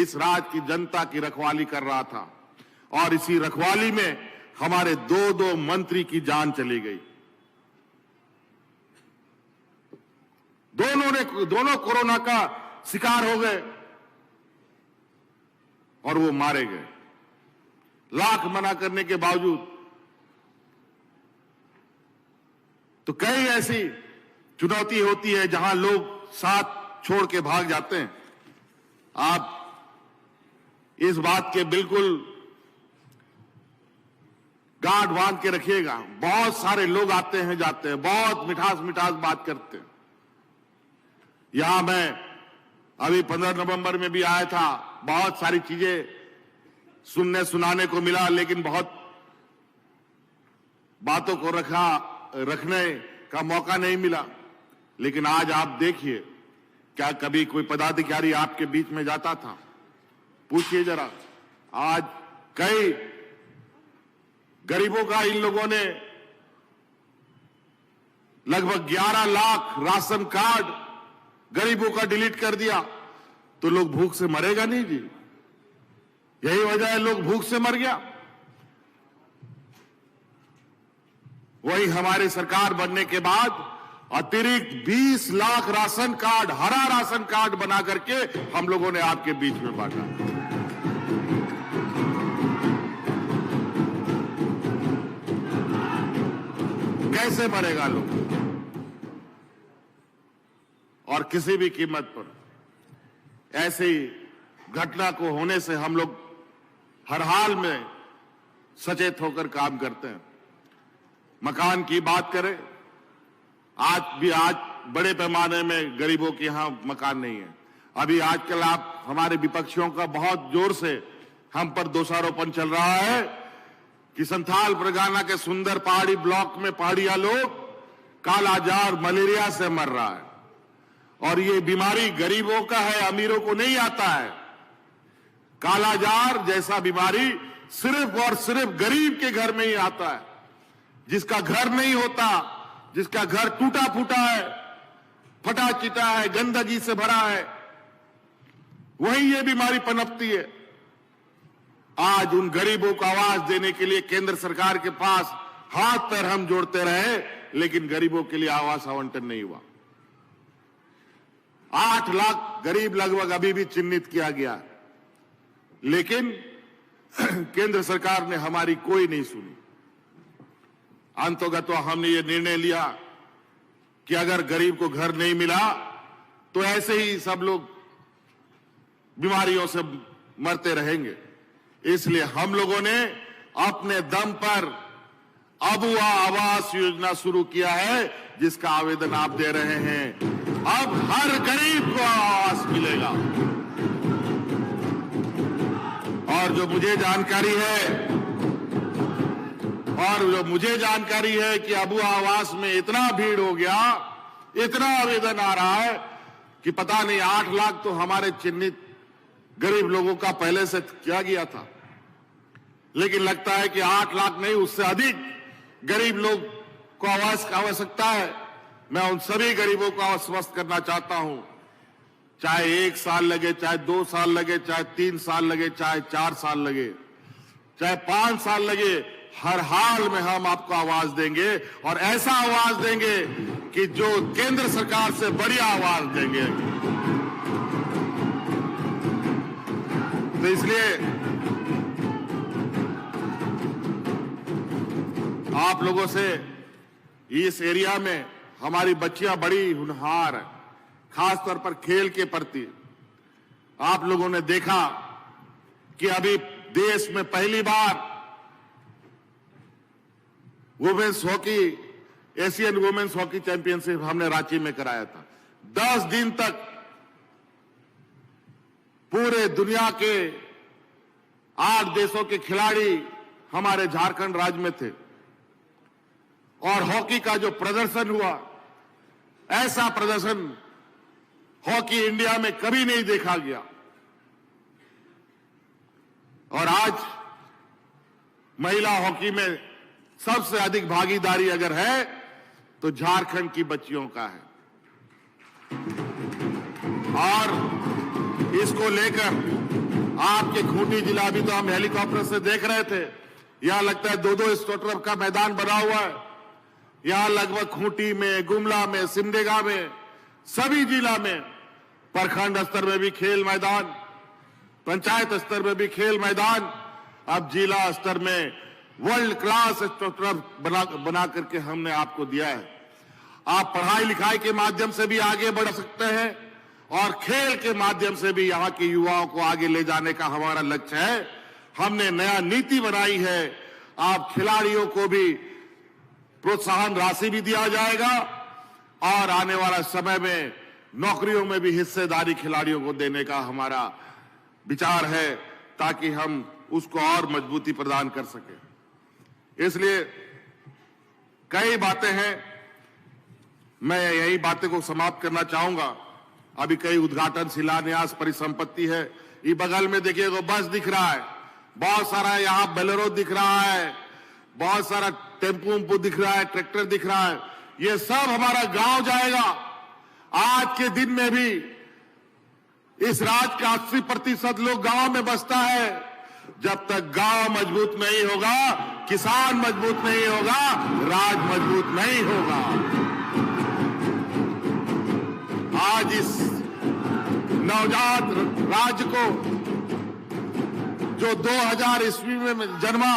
इस राज्य की जनता की रखवाली कर रहा था। और इसी रखवाली में हमारे दो मंत्री की जान चली गई। दोनों कोरोना का शिकार हो गए और वो मारे गए, लाख मना करने के बावजूद। तो कई ऐसी चुनौती होती है जहां लोग साथ छोड़ के भाग जाते हैं। आप इस बात के बिल्कुल गांठ बांध के रखिएगा। बहुत सारे लोग आते हैं जाते हैं, बहुत मिठास मिठास बात करते हैं। यहां मैं अभी 15 नवंबर में भी आया था, बहुत सारी चीजें सुनने सुनाने को मिला, लेकिन बहुत बातों को रखने का मौका नहीं मिला। लेकिन आज आप देखिए, क्या कभी कोई पदाधिकारी आपके बीच में जाता था? पूछिए जरा। आज कई गरीबों का इन लोगों ने लगभग 11 लाख राशन कार्ड गरीबों का डिलीट कर दिया। तो लोग भूख से मरेगा नहीं जी? यही वजह है लोग भूख से मर गया। वही हमारी सरकार बनने के बाद अतिरिक्त 20 लाख राशन कार्ड, हरा राशन कार्ड बना करके हम लोगों ने आपके बीच में बांटा। कैसे मरेगा लोग? और किसी भी कीमत पर ऐसी घटना को होने से हम लोग हर हाल में सचेत होकर काम करते हैं। मकान की बात करें, आज बड़े पैमाने में गरीबों के यहां मकान नहीं है। अभी आजकल आप हमारे विपक्षियों का बहुत जोर से हम पर दोषारोपण चल रहा है कि संथाल परगना के सुंदर पहाड़ी ब्लॉक में पहाड़िया लोग कालाजार, मलेरिया से मर रहा है। और ये बीमारी गरीबों का है, अमीरों को नहीं आता है। कालाजार जैसा बीमारी सिर्फ और सिर्फ गरीब के घर में ही आता है। जिसका घर नहीं होता, जिसका घर टूटा फूटा है, फटा चिटा है, गंदगी से भरा है, वही ये बीमारी पनपती है। आज उन गरीबों को आवाज देने के लिए केंद्र सरकार के पास हाथ पैर हम जोड़ते रहे, लेकिन गरीबों के लिए आवास आवंटन नहीं हुआ। 8 लाख गरीब लगभग अभी भी चिन्हित किया गया, लेकिन केंद्र सरकार ने हमारी कोई नहीं सुनी। अंततः तो हमने ये निर्णय लिया कि अगर गरीब को घर नहीं मिला तो ऐसे ही सब लोग बीमारियों से मरते रहेंगे। इसलिए हम लोगों ने अपने दम पर अबुआ आवास योजना शुरू किया है, जिसका आवेदन आप दे रहे हैं। अब हर गरीब को आवास मिलेगा। और जो मुझे जानकारी है, और जो मुझे जानकारी है कि अबू आवास में इतना भीड़ हो गया, इतना आवेदन आ रहा है कि पता नहीं 8 लाख तो हमारे चिन्हित गरीब लोगों का पहले से किया गया था, लेकिन लगता है कि 8 लाख नहीं, उससे अधिक गरीब लोग को आवास की आवश्यकता है। मैं उन सभी गरीबों को आश्वस्त करना चाहता हूं, चाहे 1 साल लगे, चाहे 2 साल लगे, चाहे 3 साल लगे, चाहे 4 साल लगे, चाहे 5 साल लगे, हर हाल में हम आपको आवाज देंगे और ऐसा आवाज देंगे कि जो केंद्र सरकार से बढ़िया आवाज देंगे। तो इसलिए आप लोगों से इस एरिया में हमारी बच्चियां बड़ी होनहार है, खास तौर पर खेल के प्रति। आप लोगों ने देखा कि अभी देश में पहली बार women's hockey, Asian women's hockey championship हमने रांची में कराया था। 10 दिन तक पूरे दुनिया के 8 देशों के खिलाड़ी हमारे झारखंड राज्य में थे और हॉकी का जो प्रदर्शन हुआ, ऐसा प्रदर्शन हॉकी इंडिया में कभी नहीं देखा गया। और आज महिला हॉकी में सबसे अधिक भागीदारी अगर है तो झारखंड की बच्चियों का है। और इसको लेकर आपके खूंटी जिला भी तो हम हेलीकॉप्टर से देख रहे थे, यहां लगता है 2-2 स्टोट्रफ का मैदान बना हुआ है। यहां लगभग खूंटी में, गुमला में, सिमडेगा में, सभी जिला में, प्रखंड स्तर में भी खेल मैदान, पंचायत स्तर में भी खेल मैदान, अब जिला स्तर में वर्ल्ड क्लास स्टोट्रफ बना करके हमने आपको दिया है। आप पढ़ाई लिखाई के माध्यम से भी आगे बढ़ सकते हैं और खेल के माध्यम से भी यहां के युवाओं को आगे ले जाने का हमारा लक्ष्य है। हमने नया नीति बनाई है, आप खिलाड़ियों को भी प्रोत्साहन राशि भी दिया जाएगा और आने वाला समय में नौकरियों में भी हिस्सेदारी खिलाड़ियों को देने का हमारा विचार है, ताकि हम उसको और मजबूती प्रदान कर सकें। इसलिए कई बातें हैं, मैं यही बातें को समाप्त करना चाहूंगा। अभी कई उद्घाटन, शिलान्यास, परिसंपत्ति है। ये बगल में देखिए वो बस दिख रहा है, बहुत सारा यहाँ बोलेरो दिख रहा है, बहुत सारा टेम्पो उम्पो दिख रहा है, ट्रैक्टर दिख रहा है। ये सब हमारा गांव जाएगा। आज के दिन में भी इस राज्य का 80% लोग गांव में बसता है। जब तक गांव मजबूत नहीं होगा, किसान मजबूत नहीं होगा, राज्य मजबूत नहीं होगा। आज इस नवजात राज्य को जो 2000 ईस्वी में जन्मा,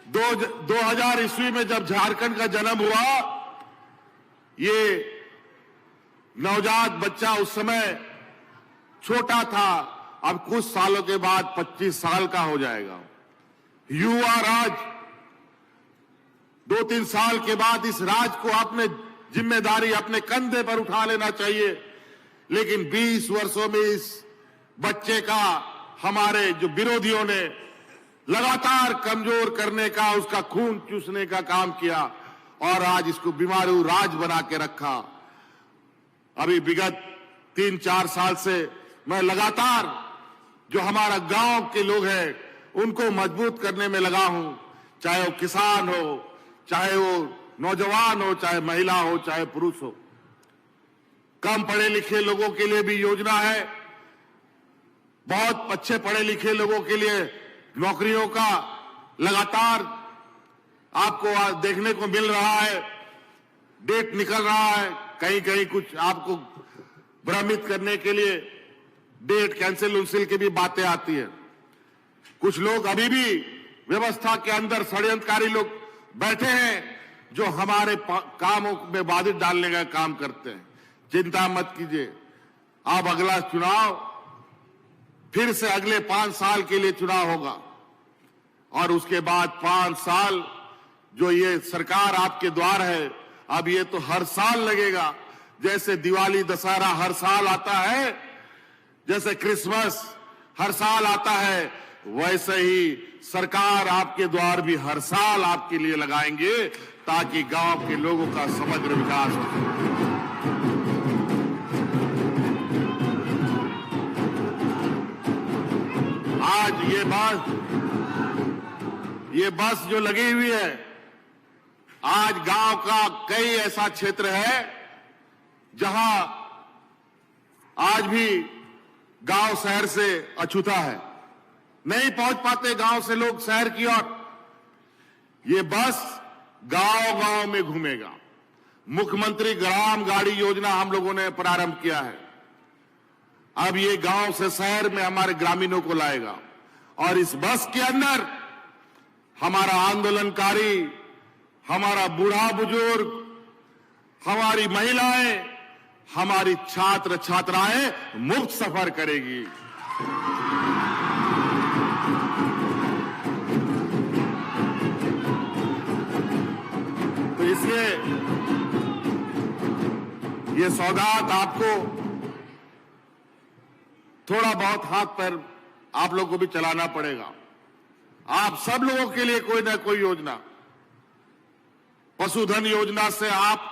2000 ईस्वी में जब झारखंड का जन्म हुआ, ये नवजात बच्चा उस समय छोटा था, अब कुछ सालों के बाद 25 साल का हो जाएगा। युवा राज 2-3 साल के बाद इस राज को अपने जिम्मेदारी अपने कंधे पर उठा लेना चाहिए, लेकिन 20 वर्षों में इस बच्चे का हमारे जो विरोधियों ने लगातार कमजोर करने का, उसका खून चूसने का काम किया और आज इसको बीमारू राज बना के रखा। अभी विगत 3-4 साल से मैं लगातार जो हमारा गांव के लोग हैं उनको मजबूत करने में लगा हूं, चाहे वो किसान हो, चाहे वो नौजवान हो, चाहे महिला हो, चाहे पुरुष हो। कम पढ़े लिखे लोगों के लिए भी योजना है, बहुत अच्छे पढ़े लिखे लोगों के लिए नौकरियों का लगातार आपको देखने को मिल रहा है। डेट निकल रहा है, कहीं कहीं कुछ आपको भ्रमित करने के लिए डेट कैंसिल उंसिल की भी बातें आती है। कुछ लोग अभी भी व्यवस्था के अंदर षड्यंत्रकारी लोग बैठे हैं जो हमारे कामों में बाधित डालने का काम करते हैं। चिंता मत कीजिए, अब अगला चुनाव फिर से अगले 5 साल के लिए चुनाव होगा और उसके बाद 5 साल जो ये सरकार आपके द्वार है, अब ये तो हर साल लगेगा। जैसे दिवाली दशहरा हर साल आता है, जैसे क्रिसमस हर साल आता है, वैसे ही सरकार आपके द्वार भी हर साल आपके लिए लगाएंगे ताकि गांव के लोगों का समग्र विकास हो सके। आज ये बस जो लगी हुई है, आज गांव का कई ऐसा क्षेत्र है जहां आज भी गांव शहर से अछूता है, नहीं पहुंच पाते गांव से लोग शहर की ओर। ये बस गांव-गांव में घूमेगा। मुख्यमंत्री ग्राम गाड़ी योजना हम लोगों ने प्रारंभ किया है। अब ये गांव से शहर में हमारे ग्रामीणों को लाएगा और इस बस के अंदर हमारा आंदोलनकारी, हमारा बूढ़ा बुजुर्ग, हमारी महिलाएं, हमारी छात्र छात्राएं मुफ्त सफर करेगी। तो इसलिए ये सौगात आपको थोड़ा बहुत हाथ पैर आप लोगों को भी चलाना पड़ेगा। आप सब लोगों के लिए कोई ना कोई योजना, पशुधन योजना से आप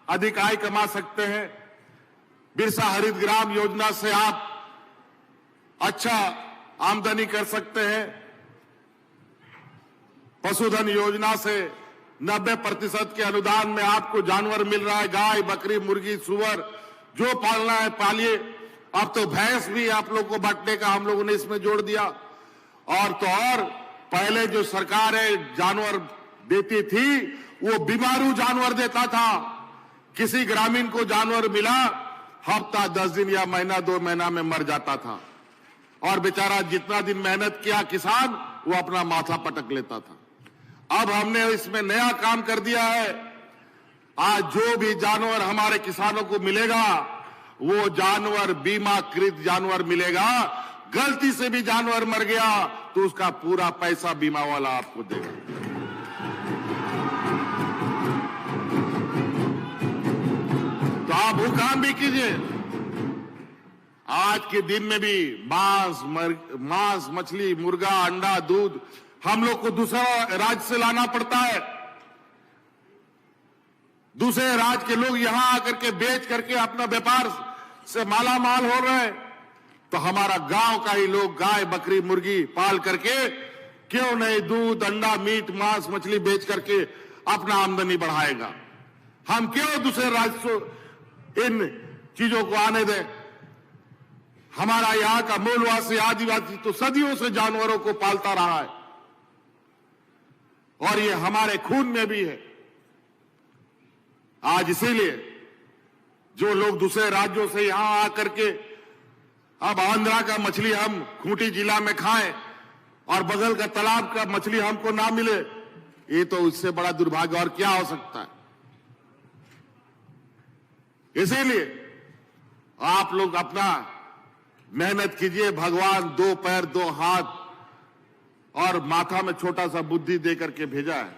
अधिक आय कमा सकते हैं, बिरसा हरित ग्राम योजना से आप अच्छा आमदनी कर सकते हैं, पशुधन योजना से 90% के अनुदान में आपको जानवर मिल रहा है, गाय, बकरी, मुर्गी, सुअर, जो पालना है पालिए। अब तो भैंस भी आप लोग को बांटने का हम लोगों ने इसमें जोड़ दिया। और तो और पहले जो सरकार है जानवर देती थी, वो बीमारू जानवर देता था। किसी ग्रामीण को जानवर मिला, हफ्ता 10 दिन या महीना 2 महीना में मर जाता था और बेचारा जितना दिन मेहनत किया किसान, वो अपना माथा पटक लेता था। अब हमने इसमें नया काम कर दिया है। आज जो भी जानवर हमारे किसानों को मिलेगा, वो जानवर बीमाकृत जानवर मिलेगा। गलती से भी जानवर मर गया तो उसका पूरा पैसा बीमा वाला आपको देगा। तो आप वो काम भी कीजिए। आज के दिन में भी मांस, मछली, मुर्गा, अंडा, दूध हम लोग को दूसरा राज्य से लाना पड़ता है। दूसरे राज्य के लोग यहां आकर के बेच करके अपना व्यापार से माला माल हो रहे हैं। तो हमारा गांव का ही लोग गाय, बकरी, मुर्गी पाल करके क्यों नहीं दूध, अंडा, मीट, मांस, मछली बेच करके अपना आमदनी बढ़ाएगा। हम क्यों दूसरे राज्य से इन चीजों को आने दें। हमारा यहां का मूलवासी आदिवासी तो सदियों से जानवरों को पालता रहा है और ये हमारे खून में भी है। आज इसीलिए जो लोग दूसरे राज्यों से यहां आकर के अब आंध्रा का मछली हम खूंटी जिला में खाएं और बगल का तालाब का मछली हमको ना मिले, ये तो उससे बड़ा दुर्भाग्य और क्या हो सकता है। इसीलिए आप लोग अपना मेहनत कीजिए। भगवान 2 पैर 2 हाथ और माथा में छोटा सा बुद्धि देकर के भेजा है,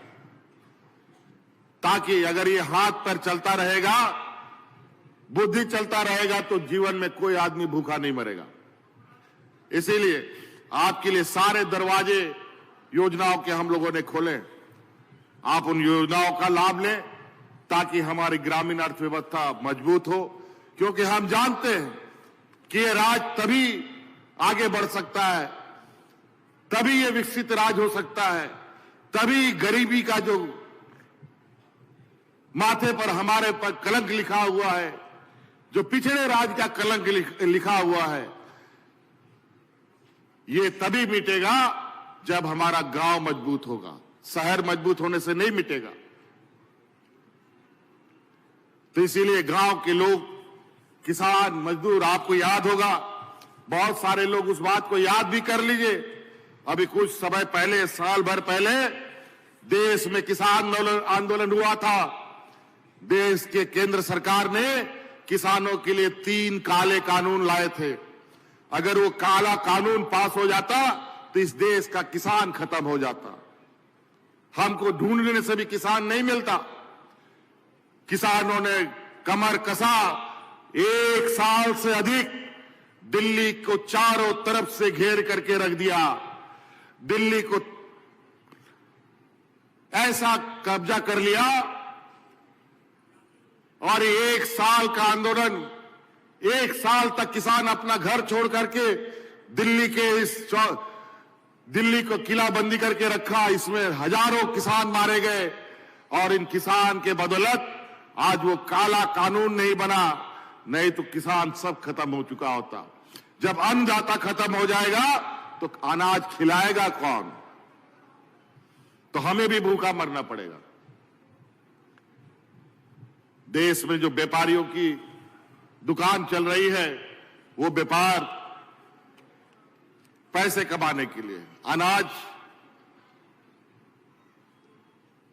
ताकि अगर ये हाथ पैर चलता रहेगा, बुद्धि चलता रहेगा, तो जीवन में कोई आदमी भूखा नहीं मरेगा। इसीलिए आपके लिए सारे दरवाजे योजनाओं के हम लोगों ने खोले। आप उन योजनाओं का लाभ लें ताकि हमारी ग्रामीण अर्थव्यवस्था मजबूत हो, क्योंकि हम जानते हैं कि ये राज्य तभी आगे बढ़ सकता है, तभी ये विकसित राज्य हो सकता है, तभी गरीबी का जो माथे पर हमारे पर कलंक लिखा हुआ है, जो पिछड़े राज्य का कलंक लिखा हुआ है, ये तभी मिटेगा जब हमारा गांव मजबूत होगा। शहर मजबूत होने से नहीं मिटेगा। तो इसीलिए गांव के लोग, किसान, मजदूर, आपको याद होगा, बहुत सारे लोग उस बात को याद भी कर लीजिए। अभी कुछ समय पहले, साल भर पहले देश में किसान आंदोलन हुआ था। देश के केंद्र सरकार ने किसानों के लिए 3 काले कानून लाए थे। अगर वो काला कानून पास हो जाता तो इस देश का किसान खत्म हो जाता। हमको ढूंढने से भी किसान नहीं मिलता। किसानों ने कमर कसा, 1 साल से अधिक दिल्ली को चारों तरफ से घेर करके रख दिया। दिल्ली को ऐसा कब्जा कर लिया और 1 साल का आंदोलन, 1 साल तक किसान अपना घर छोड़ करके दिल्ली को किलाबंदी करके रखा। इसमें हजारों किसान मारे गए और इन किसान के बदौलत आज वो काला कानून नहीं बना, नहीं तो किसान सब खत्म हो चुका होता। जब अन्नदाता खत्म हो जाएगा तो अनाज खिलाएगा कौन? तो हमें भी भूखा मरना पड़ेगा। देश में जो व्यापारियों की दुकान चल रही है, वो व्यापार पैसे कमाने के लिए अनाज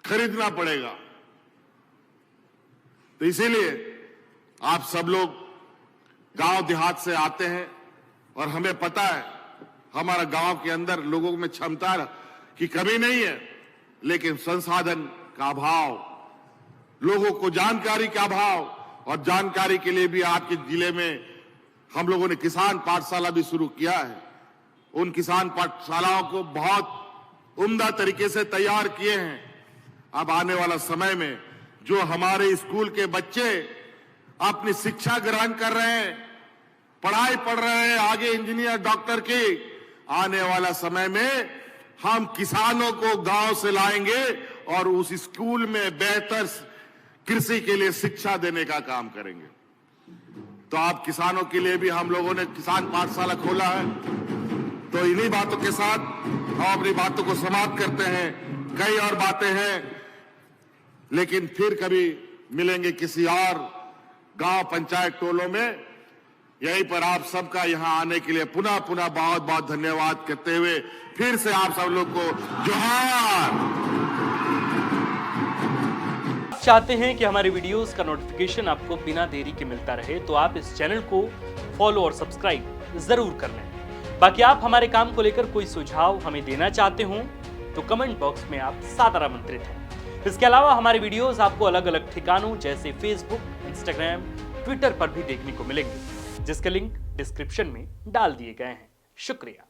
खरीदना पड़ेगा। तो इसीलिए आप सब लोग गांव देहात से आते हैं और हमें पता है हमारा गांव के अंदर लोगों में क्षमता की कमी नहीं है, लेकिन संसाधन का अभाव, लोगों को जानकारी का अभाव, और जानकारी के लिए भी आपके जिले में हम लोगों ने किसान पाठशाला भी शुरू किया है। उन किसान पाठशालाओं को बहुत उम्दा तरीके से तैयार किए हैं। अब आने वाला समय में जो हमारे स्कूल के बच्चे अपनी शिक्षा ग्रहण कर रहे हैं, पढ़ाई पढ़ रहे हैं आगे इंजीनियर डॉक्टर की, आने वाला समय में हम किसानों को गांव से लाएंगे और उस स्कूल में बेहतर कृषि के लिए शिक्षा देने का काम करेंगे। तो आप किसानों के लिए भी हम लोगों ने किसान पाठशाला खोला है। तो इन्हीं बातों के साथ हम अपनी बातों को समाप्त करते हैं। कई और बातें हैं, लेकिन फिर कभी मिलेंगे किसी और गांव पंचायत टोलों में। यहीं पर आप सबका यहां आने के लिए पुनः पुनः बहुत बहुत धन्यवाद करते हुए फिर से आप सब लोग को जोहार। चाहते हैं कि हमारे वीडियोस का नोटिफिकेशन आपको बिना देरी के मिलता रहे, तो आप इस चैनल को फॉलो और सब्सक्राइब जरूर कर लें। बाकी आप हमारे काम को लेकर कोई सुझाव हमें देना चाहते हो तो कमेंट बॉक्स में आप सादर आमंत्रित हैं। इसके अलावा हमारे वीडियोस आपको अलग अलग ठिकानों जैसे फेसबुक, इंस्टाग्राम, ट्विटर पर भी देखने को मिलेंगे, जिसके लिंक डिस्क्रिप्शन में डाल दिए गए हैं। शुक्रिया।